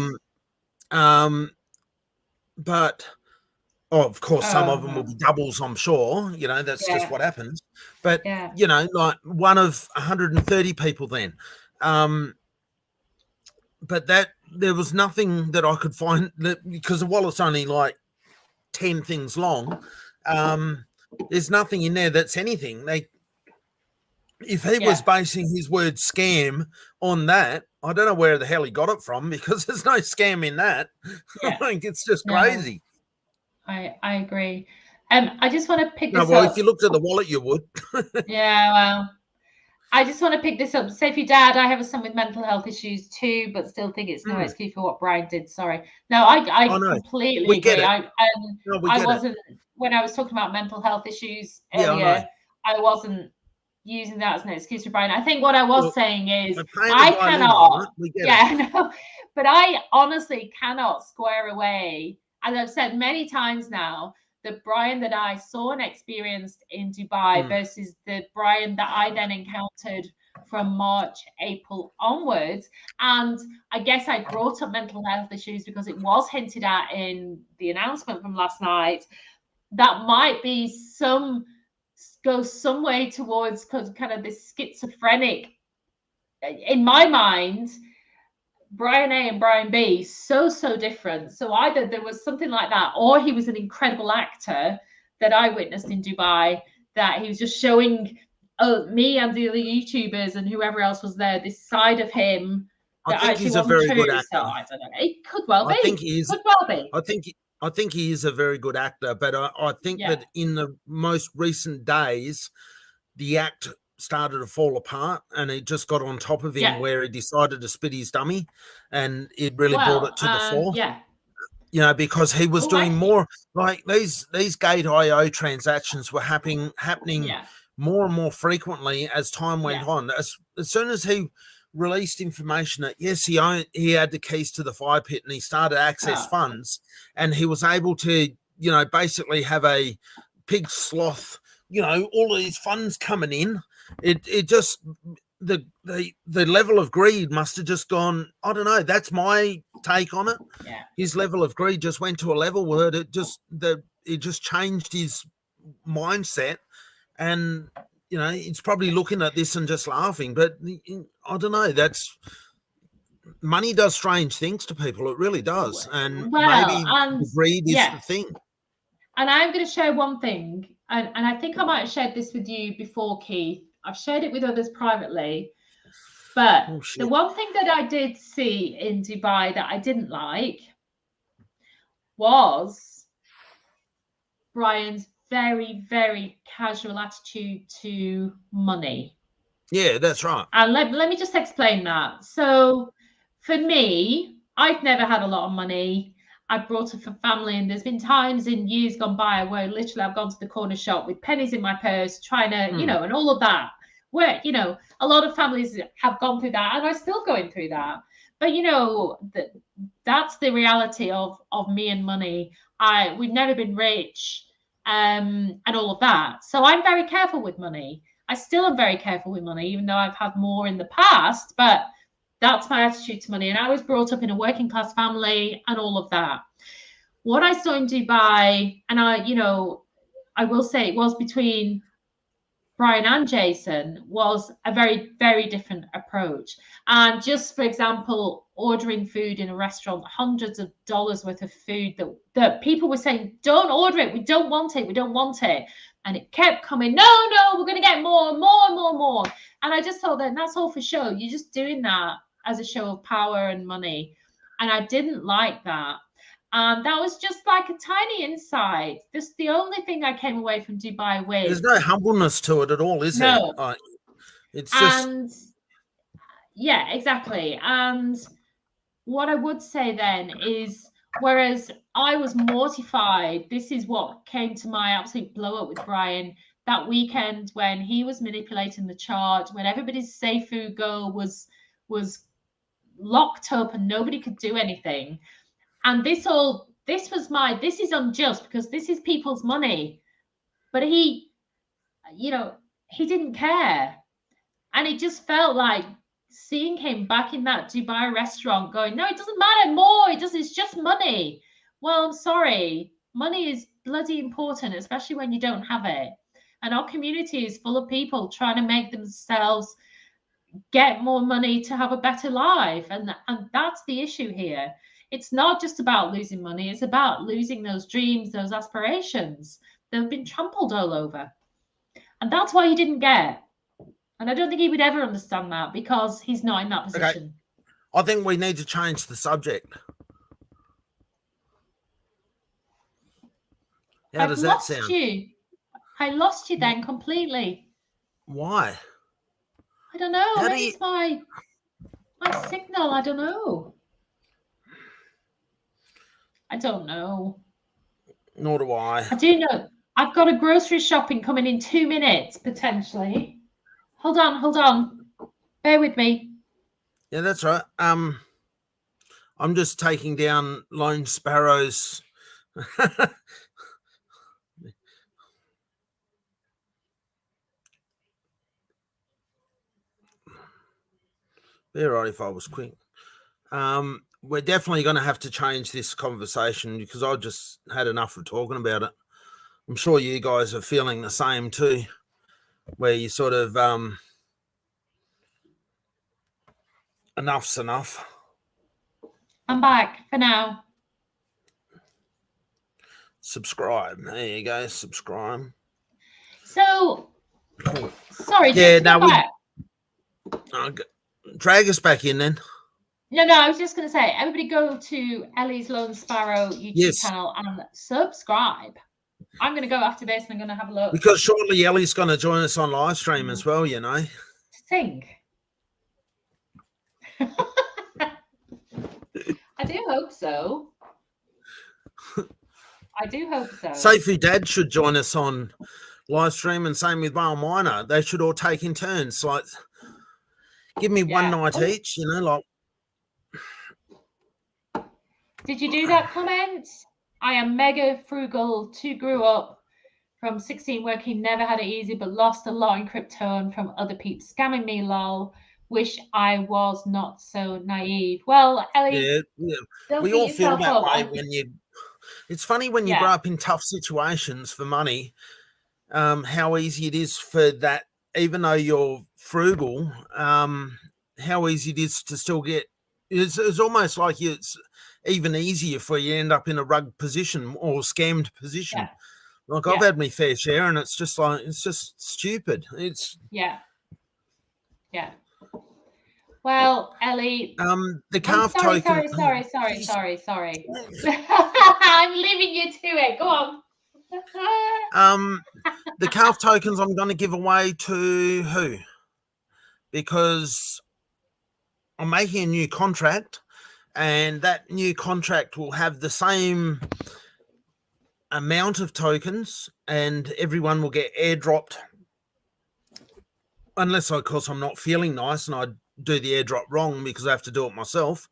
But of course, some of them will be doubles, I'm sure. That's just what happens. But, like one of 130 people then. But there was nothing that I could find, because the wallet's only like 10 things long. There's nothing in there that's anything. If he was basing his word scam on that, I don't know where the hell he got it from, because there's no scam in that. I think it's just crazy. I agree. I just want to pick this up. Well, if you looked at the wallet, you would. Yeah, well, I just want to pick this up. Say for your dad, I have a son with mental health issues too, but still think it's no excuse for what Brian did. Sorry. No, I completely agree. I wasn't, when I was talking about mental health issues earlier, I wasn't using that as an excuse for Brian. I think what I was saying is I cannot, but I honestly cannot square away, as I've said many times now, the Brian that I saw and experienced in Dubai versus the Brian that I then encountered from March, April onwards. And I guess I brought up mental health issues because it was hinted at in the announcement from last night. That might be go some way towards kind of this schizophrenic, in my mind, Brian A and Brian B, so different. So either there was something like that, or he was an incredible actor that I witnessed in Dubai, that he was just showing me and the other YouTubers and whoever else was there this side of him. I think he's a very good actor. So I don't know. It could well be. I think he is. Could well be. I think he is a very good actor, but I think that in the most recent days, the act started to fall apart, and it just got on top of him where he decided to spit his dummy, and it really brought it to the fore. Yeah. Because he was doing more, like these Gate.io transactions were happening more and more frequently as time went on. As soon as he released information that he had the keys to the fire pit, and he started to access funds, and he was able to basically have a pig sloth, all of these funds coming in. It just the level of greed must have just gone, I don't know, that's my take on it. His level of greed just went to a level where it just changed his mindset, and he's probably looking at this and just laughing. But I don't know, money does strange things to people. It really does. And maybe greed is the thing. And I'm going to share one thing and I think I might have shared this with you before, Keith. I've shared it with others privately. But the one thing that I did see in Dubai that I didn't like was Brian's very, very casual attitude to money. Yeah, that's right. And let me just explain that. So for me, I've never had a lot of money. I brought up a family, and there's been times in years gone by where literally I've gone to the corner shop with pennies in my purse, trying to, you know, and all of that. Where, you know, a lot of families have gone through that, and are still going through that. But you know, that's the reality of me and money. We've never been rich, and all of that. So I'm very careful with money. I still am very careful with money, even though I've had more in the past, but that's my attitude to money. And I was brought up in a working class family and all of that. What I saw in Dubai, and I will say it was between Brian and Jason, was a very, very different approach. And just for example, ordering food in a restaurant, hundreds of dollars worth of food that people were saying, don't order it. We don't want it. We don't want it. And it kept coming, no, we're going to get more and more and more and more. And I just thought that's all for show. You're just doing that as a show of power and money. And I didn't like that. And that was just like a tiny insight. This the only thing I came away from Dubai with. There's no humbleness to it at all, is there? It's just... Yeah, exactly. And what I would say then is, whereas I was mortified, this is what came to my absolute blow up with Brian that weekend when he was manipulating the chart, when everybody's Seifu Go was locked up and nobody could do anything. And this is unjust because this is people's money. But he didn't care. And it just felt like seeing him back in that Dubai restaurant going, no, it doesn't matter more. It's just money. Well, I'm sorry. Money is bloody important, especially when you don't have it. And our community is full of people trying to make themselves get more money to have a better life. And that's the issue here. It's not just about losing money. It's about losing those dreams, those aspirations that have been trampled all over. And that's why he didn't get. And I don't think he would ever understand that because he's not in that position. Okay. I think we need to change the subject. How does that sound? I lost you then completely. Why? I don't know. Maybe it's my signal. I don't know. I don't know. Nor do I. I do know. I've got a grocery shopping coming in 2 minutes, potentially. Hold on. Bear with me. Yeah, that's right. I'm just taking down Lone Sparrow's... Be all right if I was quick. We're definitely going to have to change this conversation because I just had enough of talking about it. I'm sure you guys are feeling the same too, where you sort of enough's enough. I'm back for now. Subscribe. There you go. Subscribe. So, sorry. Yeah, now drag us back in then. No, I was just going to say, everybody go to Ellie's Lone Sparrow YouTube channel and subscribe. I'm going to go after this and I'm going to have a look. Because shortly Ellie's going to join us on live stream as well, you know. Think. I do hope so. Seifu Dad should join us on live stream, and same with Whale Miner. They should all take in turns. Like, give me one night each, you know, like. Did you do that comment? I am mega frugal, grew up from 16 working, never had it easy, but lost a lot in crypto and from other peeps scamming me, lol. Wish I was not so naive. Well, Ellie, we all feel that way when you... It's funny when you grow up in tough situations for money, how easy it is for that, even though you're frugal, how easy it is to still get... It's almost like it's even easier for you to end up in a rug position or scammed position. Like I've had my fair share, and it's just like it's just stupid. It's yeah. Well, Ellie, the calf sorry. token. I'm leaving you to it. Go on. The calf tokens I'm going to give away to who? Because I'm making a new contract, and that new contract will have the same amount of tokens, and everyone will get airdropped, unless, of course, I'm not feeling nice and I do the airdrop wrong because I have to do it myself.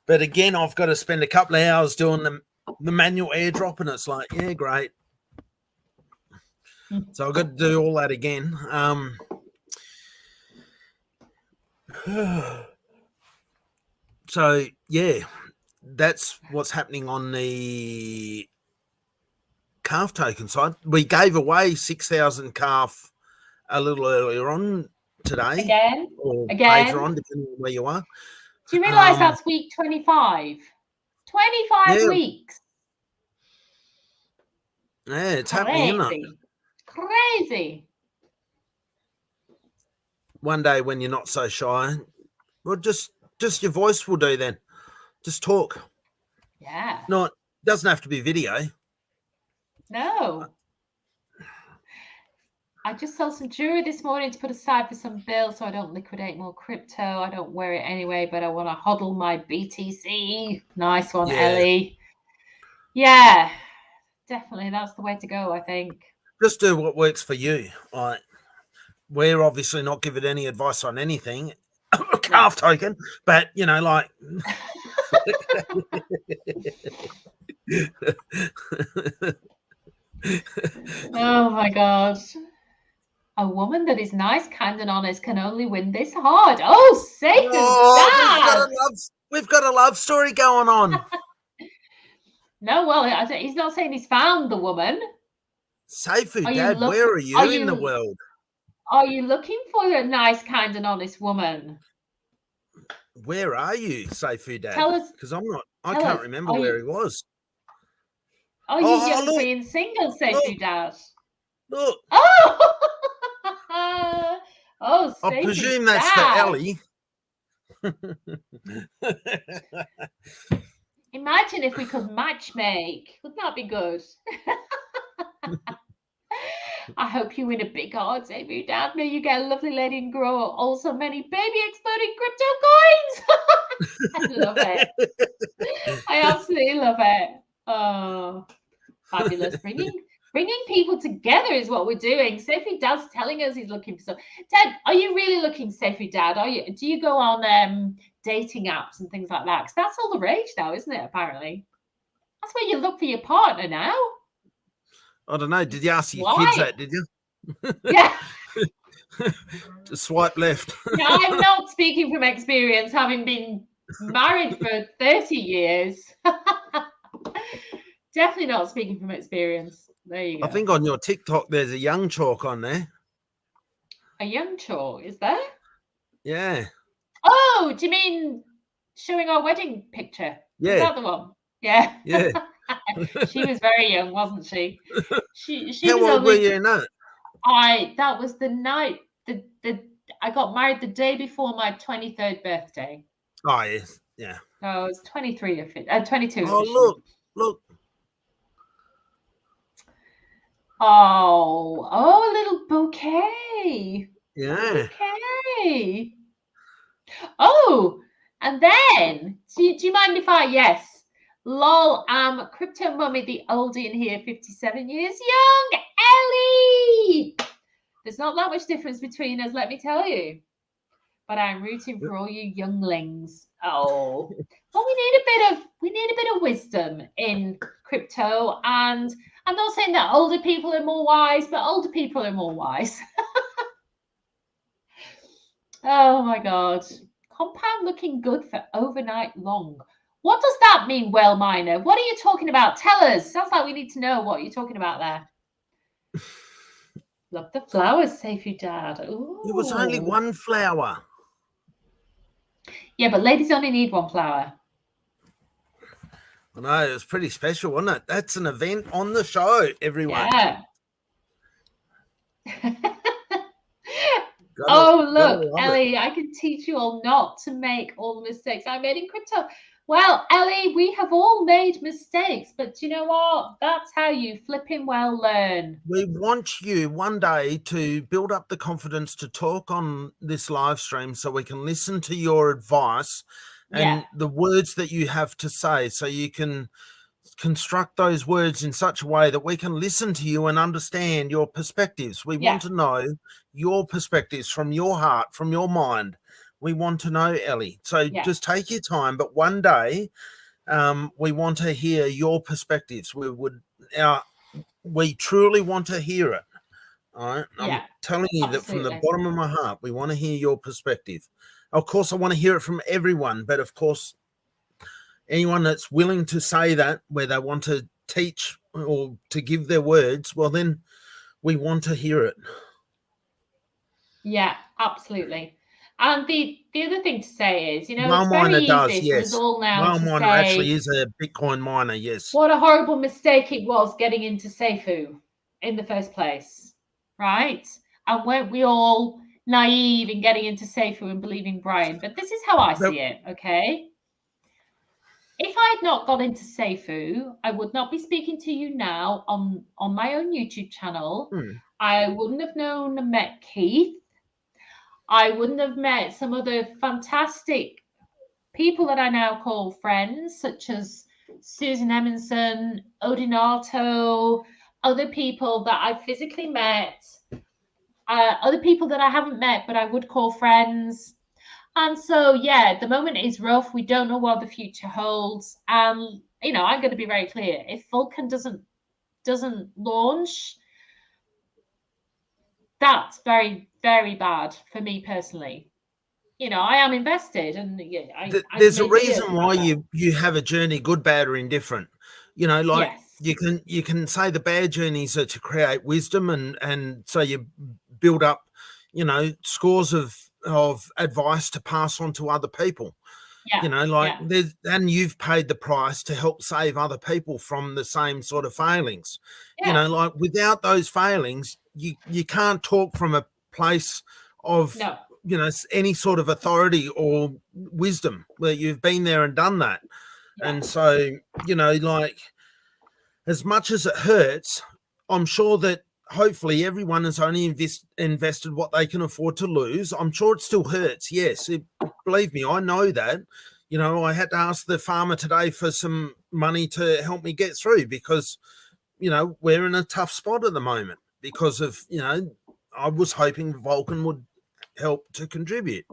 But again, I've got to spend a couple of hours doing the manual airdrop, and it's like, yeah, great. So I've got to do all that again. So yeah, that's what's happening on the calf token side. We gave away 6,000 calf a little earlier on today. Again, later on, depending on where you are. Do you realise that's week 25? 25 weeks. Yeah, it's happening, isn't it? Crazy. One day when you're not so shy, well, just your voice will do then. Just talk. Yeah. Doesn't have to be video. No. I just sold some jewelry this morning to put aside for some bills so I don't liquidate more crypto. I don't wear it anyway, but I want to hodl my BTC. Nice one, Ellie. Yeah, definitely. That's the way to go, I think. Just do what works for you. We're obviously not giving any advice on anything. Calf token, but like oh my god. A woman that is nice, kind, and honest can only win this hard. Oh, say that! We've got a love story going on. No, well, he's not saying he's found the woman. Seifu, Dad, where are you in the world? Are you looking for a nice, kind, and honest woman? Where are you, Seifu, Dad? Tell us. Because I can't remember where he was. Are you young, free, and single, Seifu, Dad? Look. Oh! Oh, I presume that's for Ellie. Imagine if we could matchmake. Wouldn't that be good? I hope you win a big odds, Seifu Dad. May you get a lovely lady and grow also many baby exploding crypto coins. I love it. I absolutely love it. Oh, fabulous. Bringing people together is what we're doing. Seifu Dad's telling us he's looking for some. Dad, are you really looking, Seifu Dad? Do you go on dating apps and things like that? Because that's all the rage now, isn't it? Apparently, that's where you look for your partner now. I don't know. Did you ask your kids that? Did you? Yeah. Just swipe left. No, I'm not speaking from experience, having been married for 30 years. Definitely not speaking from experience. There you go. I think on your TikTok there's a young chalk on there. A young chalk, is there? Yeah. Oh, do you mean showing our wedding picture? Yeah. Is that the one? Yeah. Yeah. She was very young, wasn't she? She How was old were you in that? That was the night I got married the day before my 23rd birthday. Oh yes, yeah. So I was 22. Oh look. Oh, a little bouquet. Yeah. Okay. Oh, and then do you mind if yes. Lol, Crypto Mummy, the oldie in here, 57 years young. Ellie! There's not that much difference between us, let me tell you. But I'm rooting for all you younglings. Oh. Well, we need a bit of wisdom in crypto, and I'm not saying that older people are more wise, but older people are more wise. Oh my god. Compound looking good for overnight long. What does that mean, Well Miner? What are you talking about? Tell us. Sounds like we need to know what you're talking about there. Love the flowers, Seifu Dad. Ooh. It was only one flower. Yeah, but ladies only need one flower. I know, it was pretty special, wasn't it? That's an event on the show, everyone. Yeah. Gotta Look, love it. Ellie, I can teach you all not to make all the mistakes I made in crypto. Well, Ellie, we have all made mistakes, but you know what? That's how you flipping well learn. We want you one day to build up the confidence to talk on this live stream so we can listen to your advice and the words that you have to say, so you can construct those words in such a way that we can listen to you and understand your perspectives. We want to know your perspectives from your heart, from your mind. We want to know, Ellie. So just take your time, but one day we want to hear your perspectives. We truly want to hear it. All right. I'm telling you that from the bottom of my heart, we want to hear your perspective. Of course, I want to hear it from everyone, but of course, anyone that's willing to say that, where they want to teach or to give their words, well, then we want to hear it. Yeah, absolutely. And the other thing to say is, you know, Well, it's very miner easy does, for us all now Well, to miner say, actually is a Bitcoin miner, yes. What a horrible mistake it was getting into Seifu in the first place, right? And weren't we all naive in getting into Seifu and believing Brian? But this is how I see it, okay? If I had not got into Seifu, I would not be speaking to you now on my own YouTube channel. I wouldn't have known and met Keith. I wouldn't have met some other fantastic people that I now call friends, such as Susan Emerson, Odinato, other people that I physically met, other people that I haven't met, but I would call friends. And so, yeah, the moment is rough. We don't know what the future holds. And, you know, I'm going to be very clear. If Vulcan doesn't launch, that's very, very bad for me personally. You know, I am invested, and there's a reason why you have a journey, good, bad, or indifferent. You know, like you can say the bad journeys are to create wisdom, and so you build up, you know, scores of advice to pass on to other people. You know, like and you've paid the price to help save other people from the same sort of failings. You know, like without those failings, you can't talk from a place of you know, any sort of authority or wisdom where you've been there and done that. And so, you know, like as much as it hurts, I'm sure that hopefully everyone has only invested what they can afford to lose. I'm sure it still hurts. Yes, believe me, I know that. You know, I had to ask the farmer today for some money to help me get through because, you know, we're in a tough spot at the moment because of, you know, I was hoping Vulcan would help to contribute,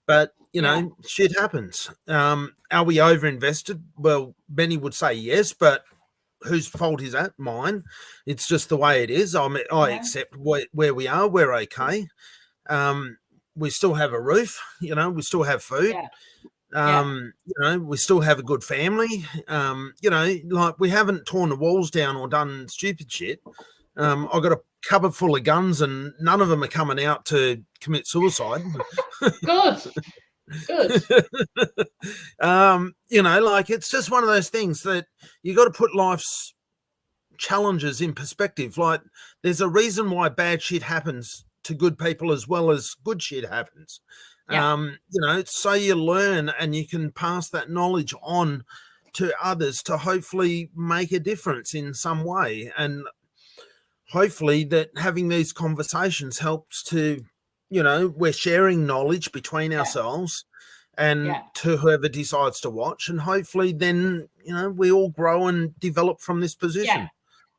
but you know, shit happens. Are we over invested? Well, Benny would say yes, but whose fault is that? Mine. It's just the way it is. I accept where we are. We're okay. We still have a roof, you know, we still have food. You know, we still have a good family. You know, like we haven't torn the walls down or done stupid shit. I've got a cupboard full of guns and none of them are coming out to commit suicide. Good. You know, like it's just one of those things that you got to put life's challenges in perspective. Like there's a reason why bad shit happens to good people as well as good shit happens. You know, so you learn and you can pass that knowledge on to others to hopefully make a difference in some way. And hopefully that having these conversations helps to, you know, we're sharing knowledge between ourselves and to whoever decides to watch. And hopefully then, you know, we all grow and develop from this position.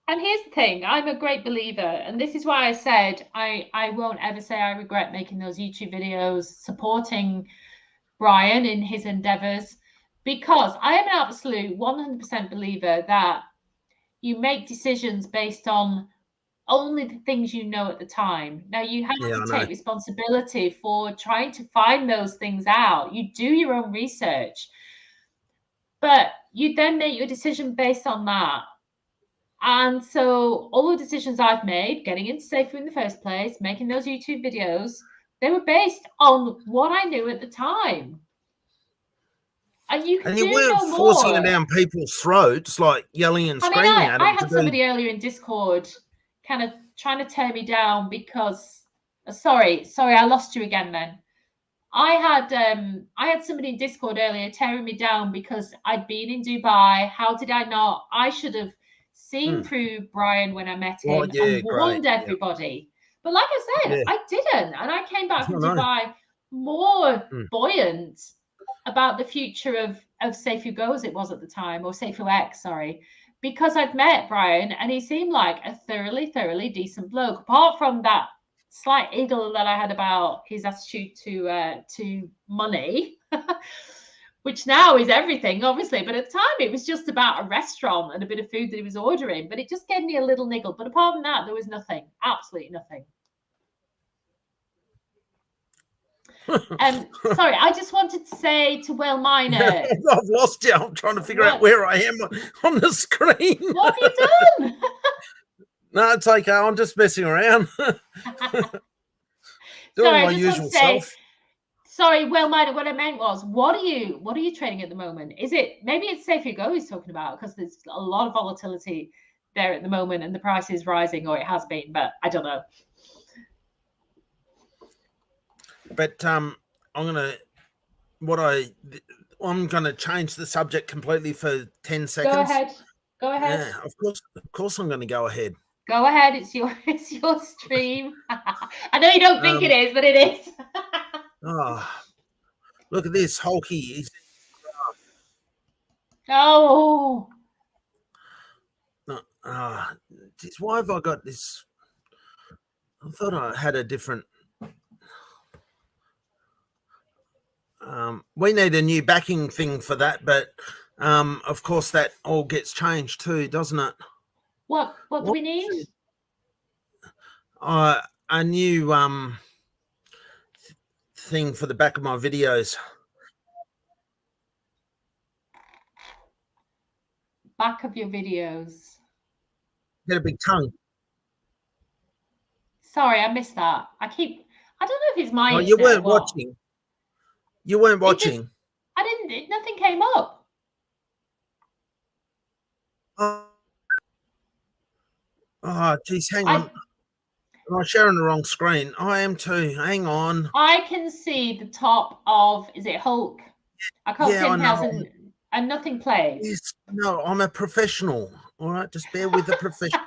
And here's the thing, I'm a great believer, and this is why I said I won't ever say I regret making those YouTube videos supporting Brian in his endeavors, because I am an absolute 100% believer that you make decisions based on only the things you know at the time. Now you have to take responsibility for trying to find those things out. You do your own research, but you then make your decision based on that. And so all the decisions I've made, getting into Seifu in the first place, making those YouTube videos, they were based on what I knew at the time. And you can And do you weren't no forcing it more. down people's throats, like yelling and screaming at them. I had somebody earlier in Discord kind of trying to tear me down because, sorry, I lost you again then. I had somebody in Discord earlier tearing me down because I'd been in Dubai. How did I not? I should have seen through Brian when I met him and warned everybody. But like I said, I didn't. And I came back from Dubai more buoyant about the future of Safe Who Goes, it was at the time, or Safe Who X, sorry, because I'd met Brian and he seemed like a thoroughly decent bloke. Apart from that slight iggle that I had about his attitude to money, which now is everything, obviously. But at the time, it was just about a restaurant and a bit of food that he was ordering. But it just gave me a little niggle. But apart from that, there was nothing, absolutely nothing. Sorry, I just wanted to say to Will Miner. I've lost you. I'm trying to figure out where I am on the screen. What have you done? No, it's okay. I'm just messing around. Doing my usual self. Sorry, Will Miner, what I meant was, what are you trading at the moment? Is it maybe it's Safe Who Go he's talking about, because there's a lot of volatility there at the moment and the price is rising, or it has been, but I don't know. But I'm gonna change the subject completely for 10 seconds. Go ahead. Yeah, of course I'm gonna go ahead. Go ahead, it's your stream. I know you don't think it is, but it is. Oh, look at this hulky. Oh. Geez, why have I got this? I thought I had a different. We need a new backing thing for that, but of course that all gets changed too, doesn't it? What do we need? A new thing for the back of my videos. Back of your videos. Get a big tongue. Sorry, I missed that. I don't know if it's my. Oh, you weren't watching. You weren't watching. I didn't. Nothing came up. Oh, geez, hang on. I'm sharing the wrong screen. I am too. Hang on. I can see the top of. Is it Hulk? I can't see anything else, and nothing plays. Yes, no, I'm a professional. All right, just bear with the professional.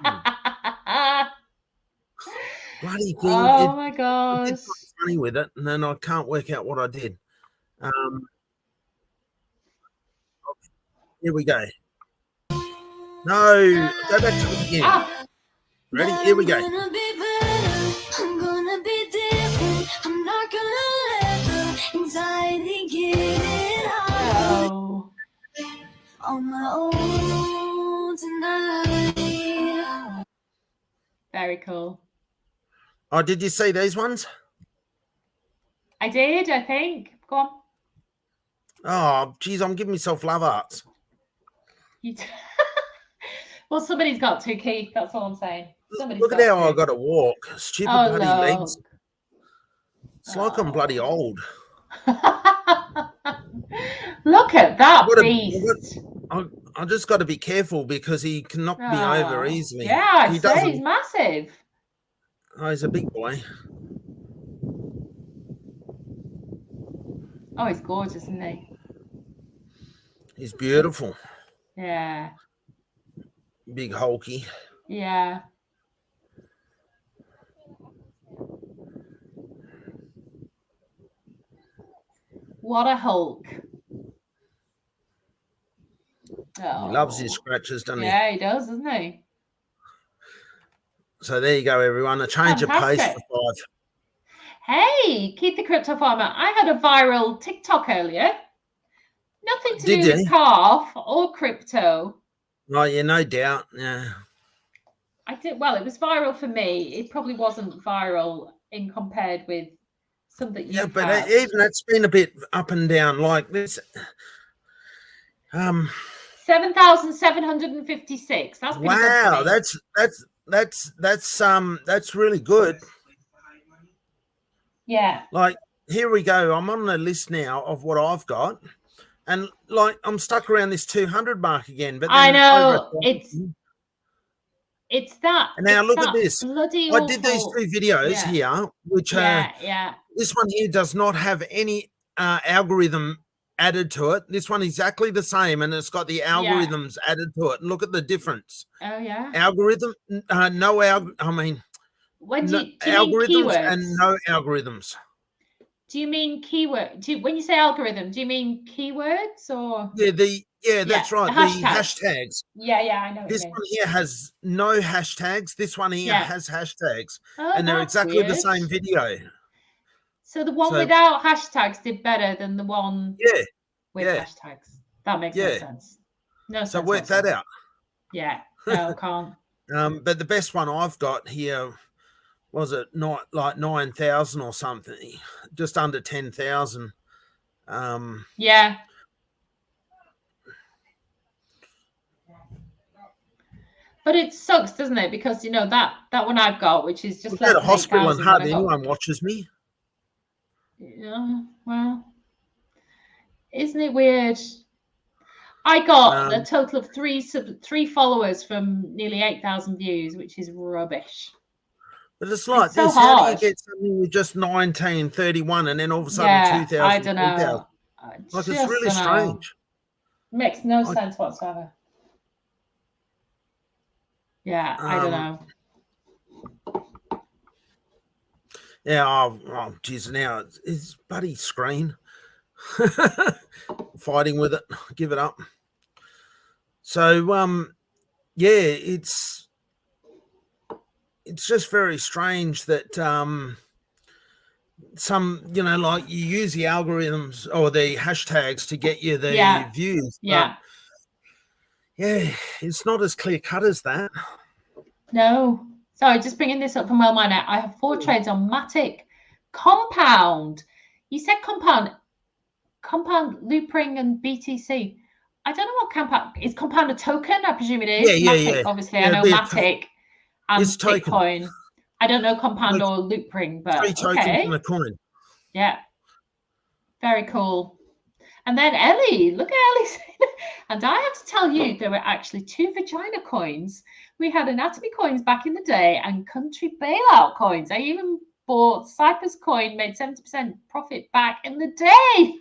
Bloody thing. Oh my gosh. I did something funny with it, and then I can't work out what I did. Here we go. No, go back to the beginning. Ready? Here we go. I'm gonna be different. I'm not gonna let the anxiety get it Oh. on my own tonight. Very cool. Oh, did you see these ones? I did, I think. Go on. Oh, geez, I'm giving myself love arts. Well, somebody's got to, Keith. That's all I'm saying. Look at how I got to walk. Stupid bloody legs. It's like I'm bloody old. Look at that beast. I just got to be careful because he can knock me over easily. Yeah, he's massive. Oh, he's a big boy. Oh, he's gorgeous, isn't he? He's beautiful. Yeah. Big hulky. Yeah. What a Hulk. Oh. He loves his scratches, doesn't he? Yeah, he does, doesn't he? So there you go, everyone. A change of pace for 5. Hey, Keith the Crypto Farmer. I had a viral TikTok earlier. Nothing to do with calf or crypto. Oh, yeah, no doubt. Yeah. I did well. It was viral for me. It probably wasn't viral in compared with something. Yeah, but even that's been a bit up and down. Like this. 7,756. That's wow. That's really good. Yeah. Like here we go. I'm on the list now of what I've got. And like I'm stuck around this 200 mark again. But I then know it's that. And now it's look at that this. bloody I did these awful- 2 videos yeah. here, which Yeah. this one here does not have any algorithm added to it. This one exactly the same, and it's got the algorithms added to it. Look at the difference. Oh yeah. Algorithm, no I mean, When do you mean algorithms keywords? and no algorithms. Do you mean keyword? When you say algorithm, do you mean keywords or? Yeah, that's right. The The hashtags. Yeah, I know. This one here has no hashtags. This one here has hashtags, and they're exactly the same video. So the one without hashtags did better than the one with hashtags. That makes no sense. No sense. So work that out. Yeah, no, can't. But the best one I've got here was it not like 9,000 or something, just under 10,000. Yeah. But it sucks, doesn't it? Because you know that one I've got, which is just at a hospital and hardly anyone watches me. Yeah, well, isn't it weird? I got a total of three followers from nearly 8,000 views, which is rubbish. But it's like so this. hard. How do you get something with just 19, 31, and then all of a sudden 2,000? I don't know. Like it's really strange. Makes no sense whatsoever. Yeah, I don't know. Yeah, oh, geez, now it's bloody screen. Fighting with it, give it up. So, yeah, it's just very strange that some, you know, like you use the algorithms or the hashtags to get you the views. Yeah. Yeah, it's not as clear cut as that. No. Sorry, just bringing this up from Well Miner. I have 4 trades on Matic Compound. You said Compound, Loop Ring, and BTC. I don't know what Compound is. Compound a token? I presume it is. Matic, obviously. I know Matic and Bitcoin. I don't know Compound or Loop Ring, but 3 tokens and a coin. Yeah. Very cool. And then Ellie, look at Ellie. And I have to tell you, there were actually 2 vagina coins. We had anatomy coins back in the day and country bailout coins. I even bought Cypress coin, made 70% profit back in the day.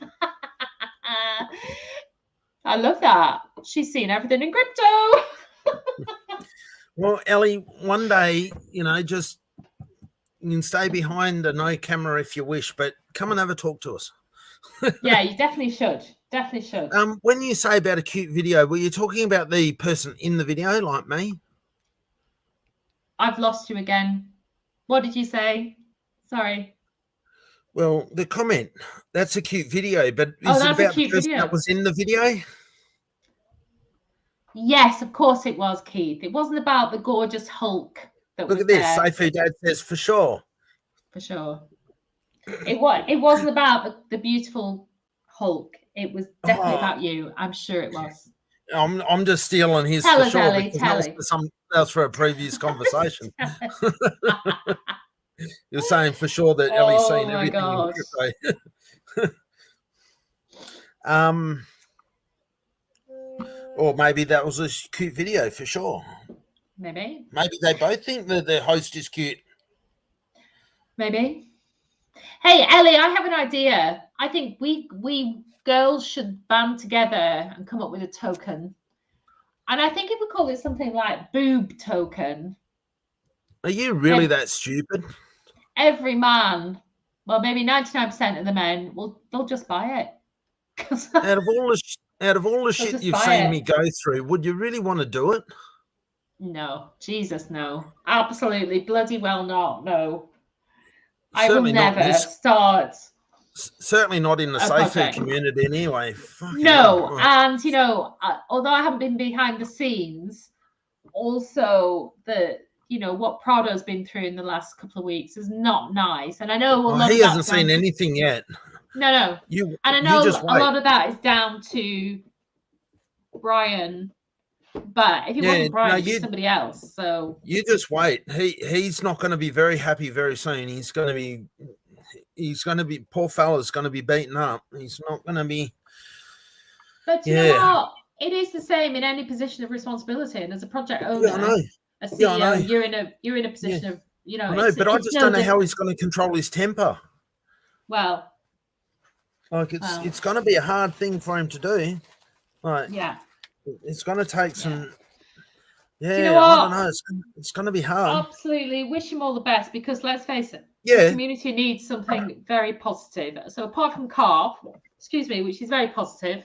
I love that. She's seen everything in crypto. Well, Ellie, one day, you know, just you can stay behind a no camera if you wish, but come and have a talk to us. Yeah, you definitely should. Definitely should. When you say about a cute video, were you talking about the person in the video like me? I've lost you again. What did you say? Sorry. Well, the comment, that's a cute video, but is it about the person that was in the video? Yes, of course it was, Keith. It wasn't about the gorgeous Hulk that Look was at this. there. Sophie Dad says for sure. For sure. It wasn't about the beautiful Hulk. It was definitely about you. I'm sure it was. I'm just stealing his tell for us, sure. Ellie, That was for a previous conversation. You're saying for sure that Ellie's seen everything in crypto. Or maybe that was a cute video for sure. Maybe they both think that the host is cute. Maybe. Hey, Ellie, I have an idea. I think we girls should band together and come up with a token. And I think if we call it something like boob token. Are you really that stupid? Every man, well, maybe 99% of the men they'll just buy it. Out of all the shit you've seen me go through, would you really want to do it? No, Jesus, no. Absolutely bloody well not. No. I Certainly will never start. Certainly not in the safer community anyway. No, and you know, although I haven't been behind the scenes, also what Prado's been through in the last couple of weeks is not nice. And I know he hasn't seen anything yet. No. And I know a lot of that is down to Brian. But if it wasn't Brian, it'd be somebody else. So you just wait. He's not going to be very happy very soon. He's going to be poor fella's going to be beaten up. He's not going to be But you know what? It is the same in any position of responsibility. And as a project owner, I know. a CEO, Yeah, I know. you're in a position of, you know, I know, but I just don't know how he's going to control his temper. Well, like it's going to be a hard thing for him to do. Like, yeah, it's going to take some. Yeah, you know what? I don't know. It's going to be hard. Absolutely, wish him all the best, because let's face it, Yeah, the community needs something very positive. So apart from CARF, excuse me, which is very positive,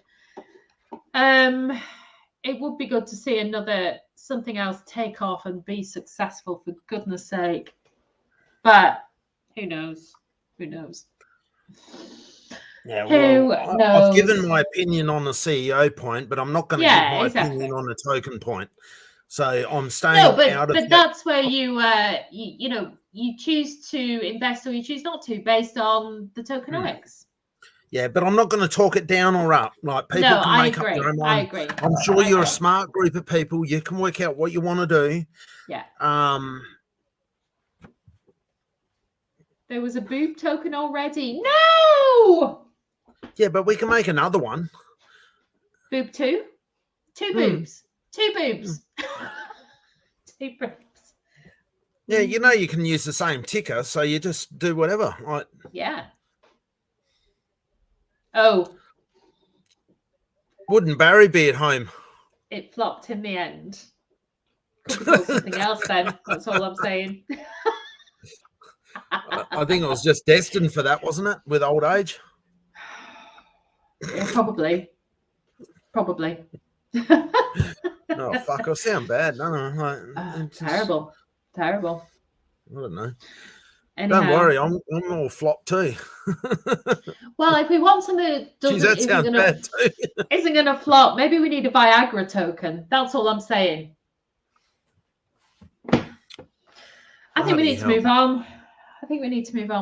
it would be good to see something else take off and be successful, for goodness sake. But who knows? Who knows? Yeah, well, I've given my opinion on the CEO point, but I'm not going to give my opinion on the token point. So I'm staying out of but that's where you choose to invest or you choose not to based on the tokenomics. Yeah, but I'm not going to talk it down or up. Like, people can make up their own mind. I agree. I'm sure you're a smart group of people. You can work out what you want to do. Yeah. There was a boob token already. No. Yeah, but we can make another one. Boob 2? 2 boobs. 2 boobs. 2 boobs. Yeah, you can use the same ticker, so you just do whatever. Like, yeah. Oh. Wouldn't Barry be at home? It flopped in the end. Could be called something else then. That's all I'm saying. I think it was just destined for that, wasn't it? With old age. Yeah, probably. Oh, fuck, I sound bad. No. Terrible. I don't know. Anyhow. Don't worry, I'm all flop too. Well, if we want something that isn't going to flop, maybe we need a Viagra token. That's all I'm saying. I think we need to move on.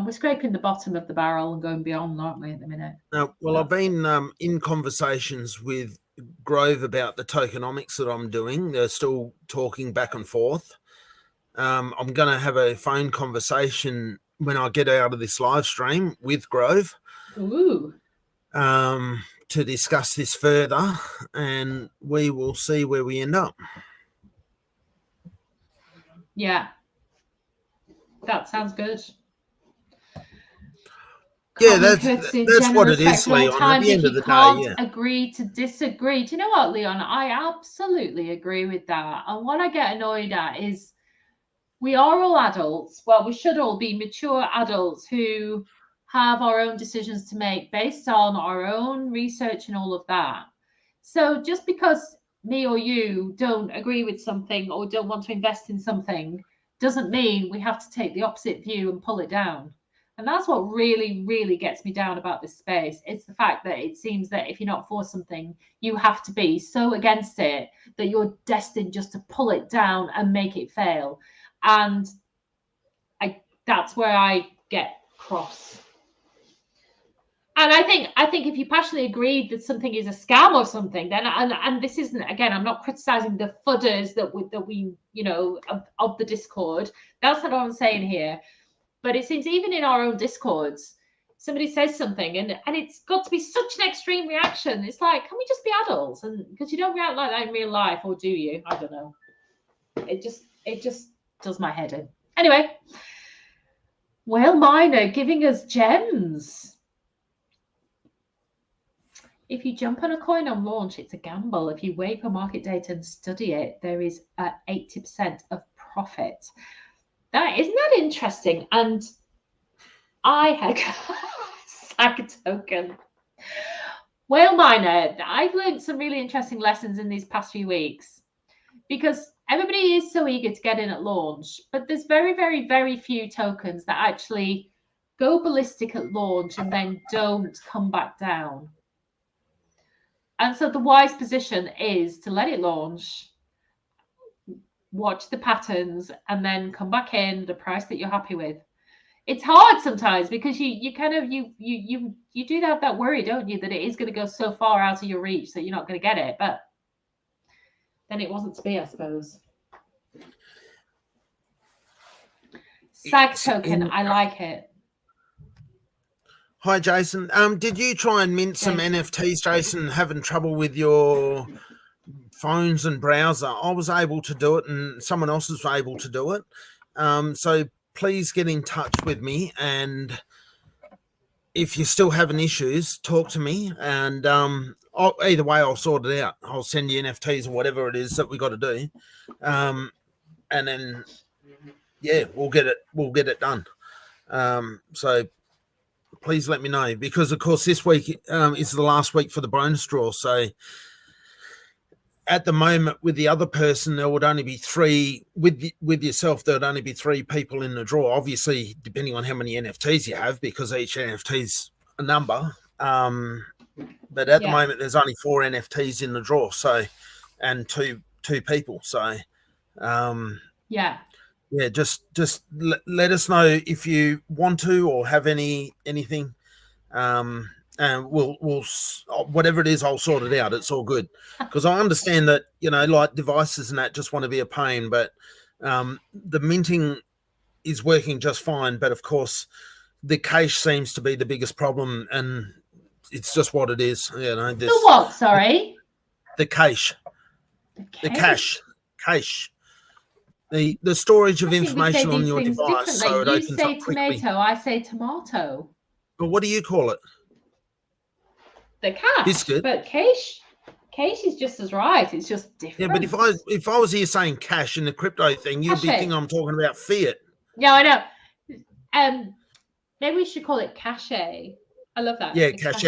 We're scraping the bottom of the barrel and going beyond, aren't we, at the minute? Well, I've been in conversations with Grove about the tokenomics that I'm doing. They're still talking back and forth. I'm going to have a phone conversation when I get out of this live stream with Grove. Ooh. To discuss this further, and we will see where we end up. Yeah. That sounds good. Yeah, that's what it is, Leon. At the end of the day, agree to disagree. Do you know what, Leon? I absolutely agree with that. And what I get annoyed at is we are all adults. Well, we should all be mature adults who have our own decisions to make based on our own research and all of that. So just because me or you don't agree with something or don't want to invest in something doesn't mean we have to take the opposite view and pull it down. And that's what really, really gets me down about this space. It's the fact that it seems that if you're not for something, you have to be so against it that you're destined just to pull it down and make it fail. And that's where I get cross. And I think if you passionately agree that something is a scam or something, then and this isn't, again, I'm not criticizing the fudders that we of the Discord. That's not what I'm saying here. But it seems even in our own Discords, somebody says something and it's got to be such an extreme reaction. It's like, can we just be adults? And because you don't react like that in real life, or do you? I don't know. It just does my head in. Anyway, Whale Miner giving us gems. If you jump on a coin on launch, it's a gamble. If you wait for market data and study it, there is 80% of profit. Isn't that interesting? And I had SAG token. Whale Miner, I've learned some really interesting lessons in these past few weeks, because everybody is so eager to get in at launch, but there's very, very, very few tokens that actually go ballistic at launch and then don't come back down. And so the wise position is to let it launch, watch the patterns, and then come back in at a price that you're happy with. It's hard sometimes because you kind of you do have that worry, don't you, that it is going to go so far out of your reach that you're not going to get it. But then it wasn't to be, I suppose. SAG token, I like it. Hi, Jason. Did you try and mint some Jason. NFTs, Jason? Having trouble with your phones and browser? I was able to do it, and someone else was able to do it. So please get in touch with me, and if you're still having issues, talk to me, and either way, I'll sort it out. I'll send you NFTs or whatever it is that we got to do, and then we'll get it done. So please let me know, because of course this week is the last week for the bonus draw. So at the moment, with the other person, there would only be 3. With yourself, there would only be 3 people in the draw. Obviously, depending on how many NFTs you have, because each NFT a number. But at the moment, there's only 4 NFTs in the draw. So, and two people. So, just let us know if you want to or have anything. And we'll whatever it is, I'll sort it out. It's all good, because I understand that, like devices and that just want to be a pain, but the minting is working just fine. But of course, the cache seems to be the biggest problem, and it's just what it is. The what? Sorry. The cache. The cache. The storage of information on your device. So it opens up quickly. You say tomato, I say tomato. But what do you call it? The cache. Biscuit. But cache is just as right. It's just different. Yeah, but if I was here saying cash in the crypto thing, you'd be thinking I'm talking about fiat. Yeah, I know. Maybe we should call it cache. I love that. Yeah, cache.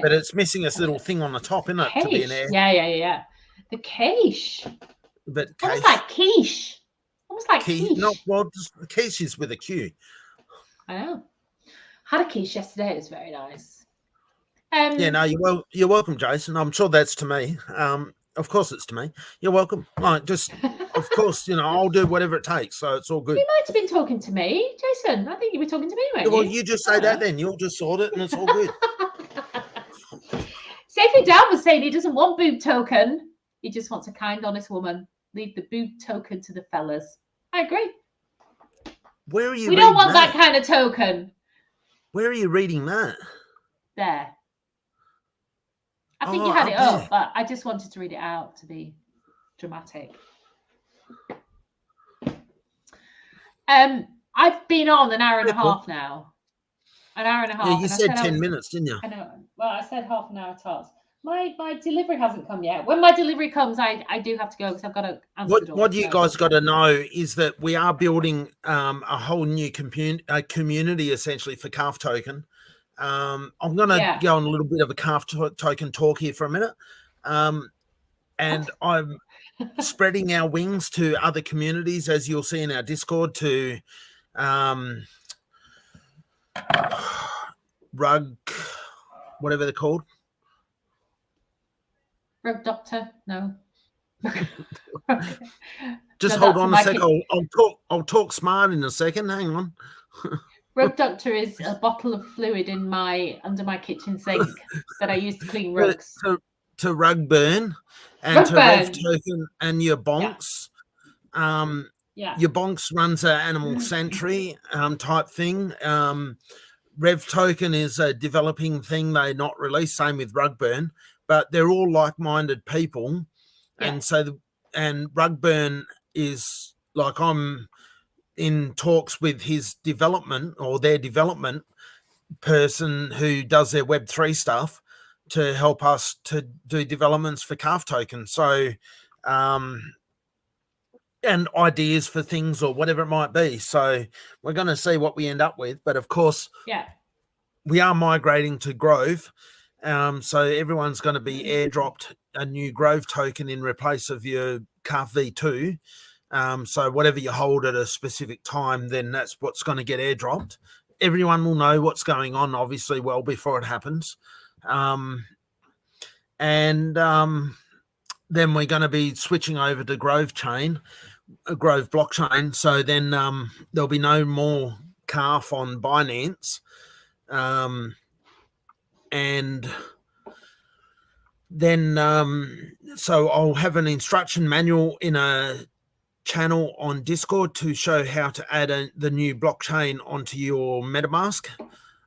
But it's missing this little thing on the top, isn't it? To be an air. Yeah. The cache. But almost like quiche. Almost like quiche. The quiche is with a Q. I know. Had a quiche yesterday. It was very nice. You're welcome, Jason. I'm sure that's to me. Of course it's to me. You're welcome. Of course, I'll do whatever it takes. So it's all good. You might have been talking to me, Jason. I think you were talking to me, weren't you? Well, you just say that then. You'll just sort it and it's all good. Safety Dad was saying he doesn't want boob token. He just wants a kind, honest woman. Leave the boob token to the fellas. I agree. Where are you? We don't want that kind of token. Where are you reading that? There. I think you had it up, but I just wanted to read it out to be dramatic. I've been on an hour and a half now. An hour and a half. Yeah, you said 10 minutes, didn't you? I know. Well, I said half an hour tops. My delivery hasn't come yet. When my delivery comes, I do have to go because I've got to answer the door. What you guys got to know is that we are building a whole new community essentially for calf token. I'm going to go on a little bit of a calf token talk here for a minute. And I'm spreading our wings to other communities, as you'll see in our Discord, to Rug, whatever they're called. Rug Doctor? No. Just hold on a sec. I'll talk smart in a second. Hang on. Rug Doctor is a bottle of fluid under my kitchen sink that I use to clean rugs. To Rug Burn and to Rev Token and your Bonks. Your Bonks runs an animal sanctuary type thing. Rev Token is a developing thing they not released. Same with Rug Burn, but they're all like-minded people, and so Rug Burn is like I'm in talks with his development or their development person who does their Web3 stuff to help us to do developments for calf token. So, and ideas for things or whatever it might be. So we're going to see what we end up with. But of course, we are migrating to Grove. So everyone's going to be airdropped a new Grove token in replace of your calf V2. So whatever you hold at a specific time, then that's what's going to get airdropped. Everyone will know what's going on, obviously, well before it happens. Then we're going to be switching over to Grove blockchain. So then there'll be no more calf on Binance. And then so I'll have an instruction manual in a channel on Discord to show how to add the new blockchain onto your MetaMask.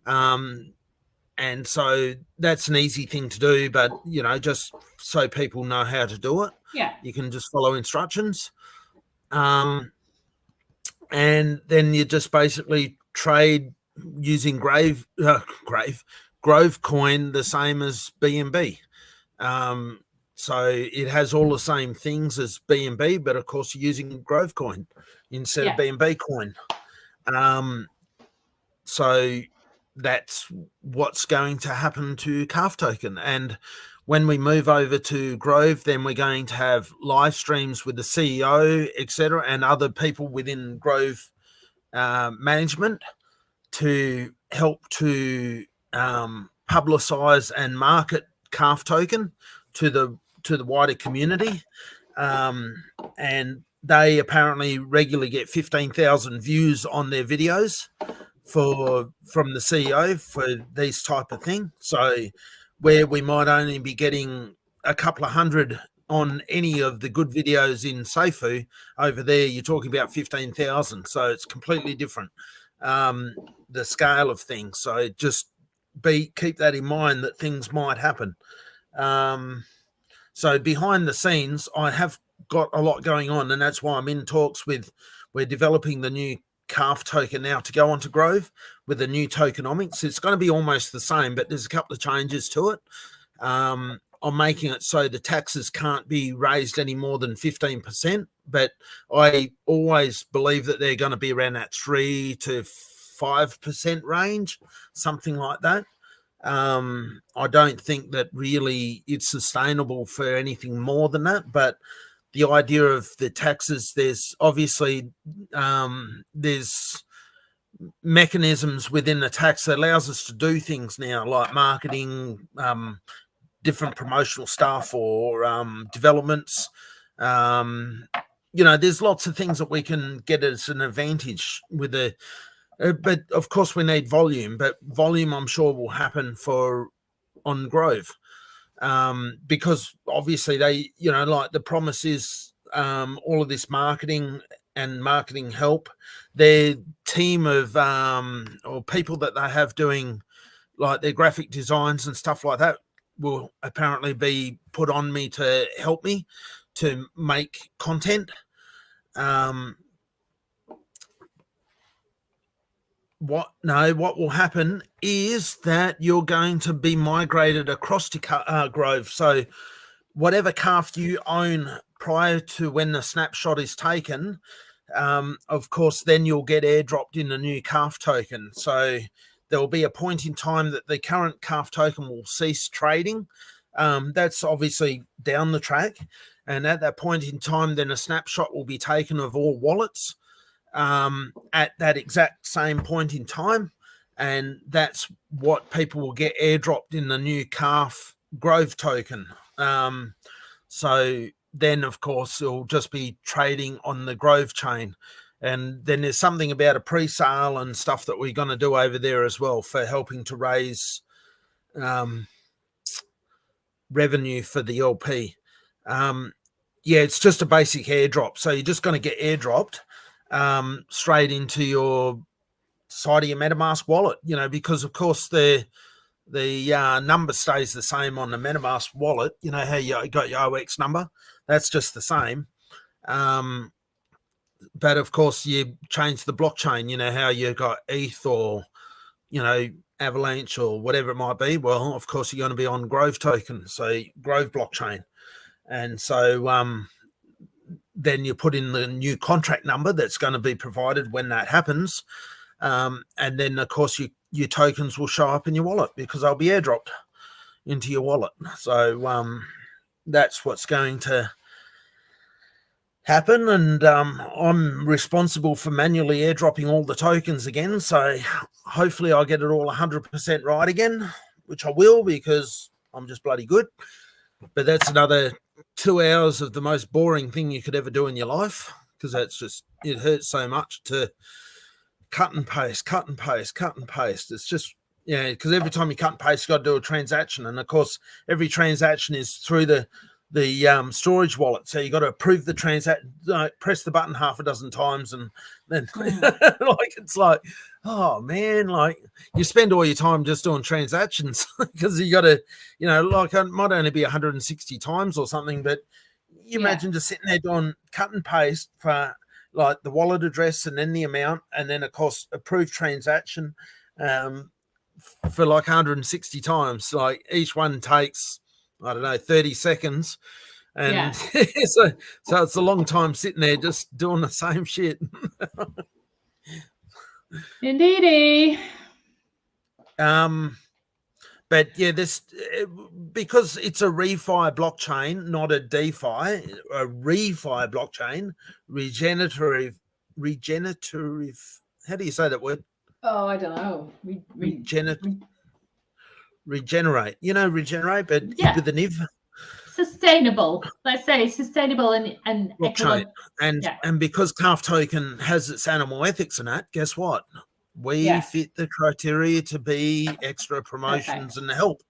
And so that's an easy thing to do, but just so people know how to do it, you can just follow instructions. And then you just basically trade using Grove Coin, the same as BNB. So it has all the same things as BNB, but of course you're using Grove Coin instead of BNB Coin. So that's what's going to happen to Calf Token. And when we move over to Grove, then we're going to have live streams with the CEO, etc., and other people within Grove management to help to publicize and market Calf Token to the wider community. And they apparently regularly get 15,000 views on their videos from the CEO for these type of thing. So where we might only be getting a couple of hundred on any of the good videos in Seifu, over there you're talking about 15,000. So it's completely different, the scale of things. So just keep that in mind, that things might happen. So behind the scenes, I have got a lot going on, and that's why I'm in talks with, we're developing the new Calf Token now to go onto Grove with the new tokenomics. It's going to be almost the same, but there's a couple of changes to it. I'm making it so the taxes can't be raised any more than 15%, but I always believe that they're going to be around that 3 to 5% range, something like that. I don't think that really it's sustainable for anything more than that, but the idea of the taxes, there's obviously there's mechanisms within the tax that allows us to do things now, like marketing, different promotional stuff, or developments. There's lots of things that we can get as an advantage with the but of course we need volume, but volume I'm sure will happen on Grove, because obviously they, like the promise is all of this marketing and marketing help. Their team of or people that they have doing like their graphic designs and stuff like that will apparently be put on me to help me to make content. What will happen is that you're going to be migrated across to Grove. So whatever calf you own prior to when the snapshot is taken, of course, then you'll get airdropped in the new calf token. So there will be a point in time that the current calf token will cease trading. That's obviously down the track. And at that point in time, then a snapshot will be taken of all wallets at that exact same point in time. And that's what people will get airdropped in the new calf Grove token. So then, of course, it'll just be trading on the Grove chain. And then there's something about a pre-sale and stuff that we're going to do over there as well for helping to raise revenue for the LP. It's just a basic airdrop. So you're just going to get airdropped straight into your side of your MetaMask wallet, because of course the number stays the same on the MetaMask wallet. You know how you got your OX number? That's just the same. But of course you change the blockchain, how you got ETH or, Avalanche or whatever it might be. Well, of course you're going to be on Grove token, so Grove blockchain. And so then you put in the new contract number that's going to be provided when that happens. And then, of course, your tokens will show up in your wallet because they'll be airdropped into your wallet. So that's what's going to happen. And I'm responsible for manually airdropping all the tokens again. So hopefully I get it all 100% right again, which I will, because I'm just bloody good. But that's another 2 hours of the most boring thing you could ever do in your life, because that's just, it hurts so much to cut and paste. It's just, because every time you cut and paste, you've got to do a transaction. And of course, every transaction is through the storage wallet. So you got to approve the transaction, press the button half a dozen times, and then like it's like, oh man, like you spend all your time just doing transactions because you got to, like it might only be 160 times or something, but you imagine just sitting there doing cut and paste for like the wallet address and then the amount, and then of course approved transaction for like 160 times. Like each one takes, I don't know, 30 seconds. And so it's a long time sitting there just doing the same shit. Indeedy. But yeah, this, because it's a refi blockchain, not a DeFi, a refi blockchain, regenerative. How do you say that word? Oh, I don't know. Regenerate. Regenerate, but with an IV. Sustainable. Let's say sustainable and blockchain. And because Calf Token has its animal ethics in that, guess what? We fit the criteria to be extra promotions and help.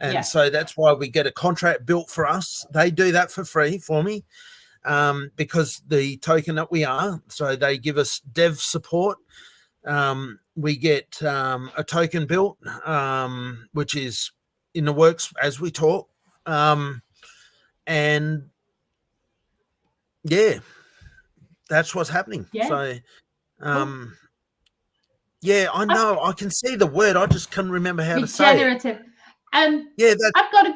And so that's why we get a contract built for us. They do that for free for me because the token that we are, so they give us dev support. We get a token built, which is in the works as we talk. And that's what's happening. So, I know I can see the word. I just can't remember how to say it. Regenerative. I've got to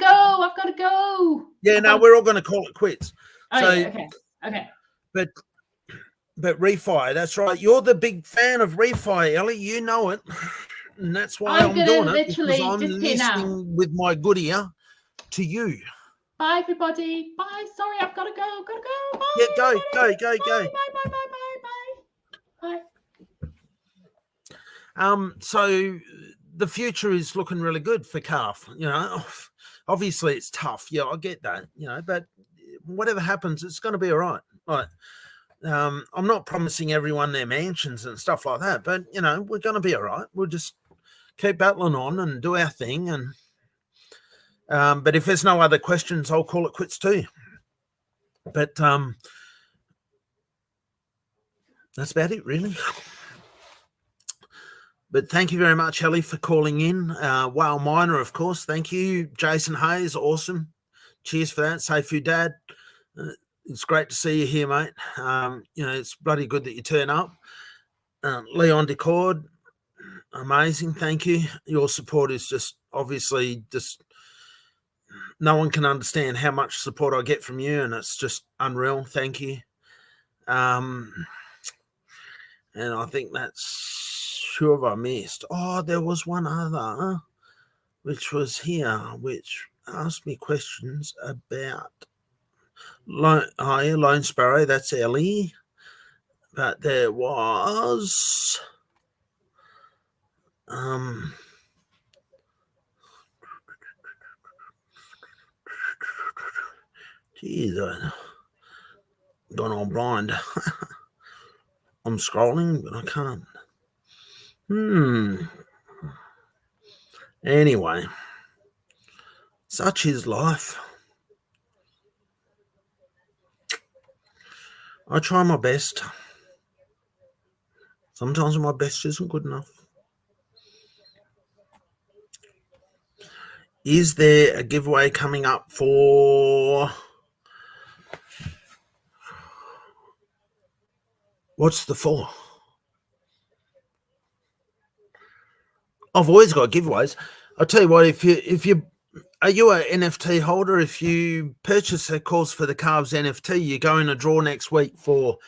go. Yeah, no, we're all going to call it quits. Okay. But refi, that's right. You're the big fan of refi, Ellie. You know it, and that's why I'm doing it, because I'm listening with my good ear to you. Bye, everybody. Bye. Sorry, I've got to go. Bye. Yeah, go. Bye. So the future is looking really good for Calf. Obviously it's tough. Yeah, I get that. But whatever happens, it's going to be all right. Like, I'm not promising everyone their mansions and stuff like that, but we're going to be all right. We'll just keep battling on and do our thing. And but if there's no other questions, I'll call it quits too. But that's about it, really. But thank you very much, Ellie, for calling in. Whale Miner, of course. Thank you. Jason Hayes, awesome. Cheers for that. Safe you, Dad. It's great to see you here, mate. It's bloody good that you turn up. Leon Decord, amazing. Thank you. Your support is just obviously just no one can understand how much support I get from you, and it's just unreal. Thank you. And I think that's who have I missed. Oh, there was one other which was here, which asked me questions about Lone Sparrow. That's Ellie. But there was geez, I've gone all blind. I'm scrolling, but I can't. Anyway, such is life. I try my best. Sometimes my best isn't good enough. Is there a giveaway coming up for... What's the for? I've always got giveaways. I'll tell you what, if you are you an NFT holder? If you purchase a course for the Calves NFT, you go in a draw next week for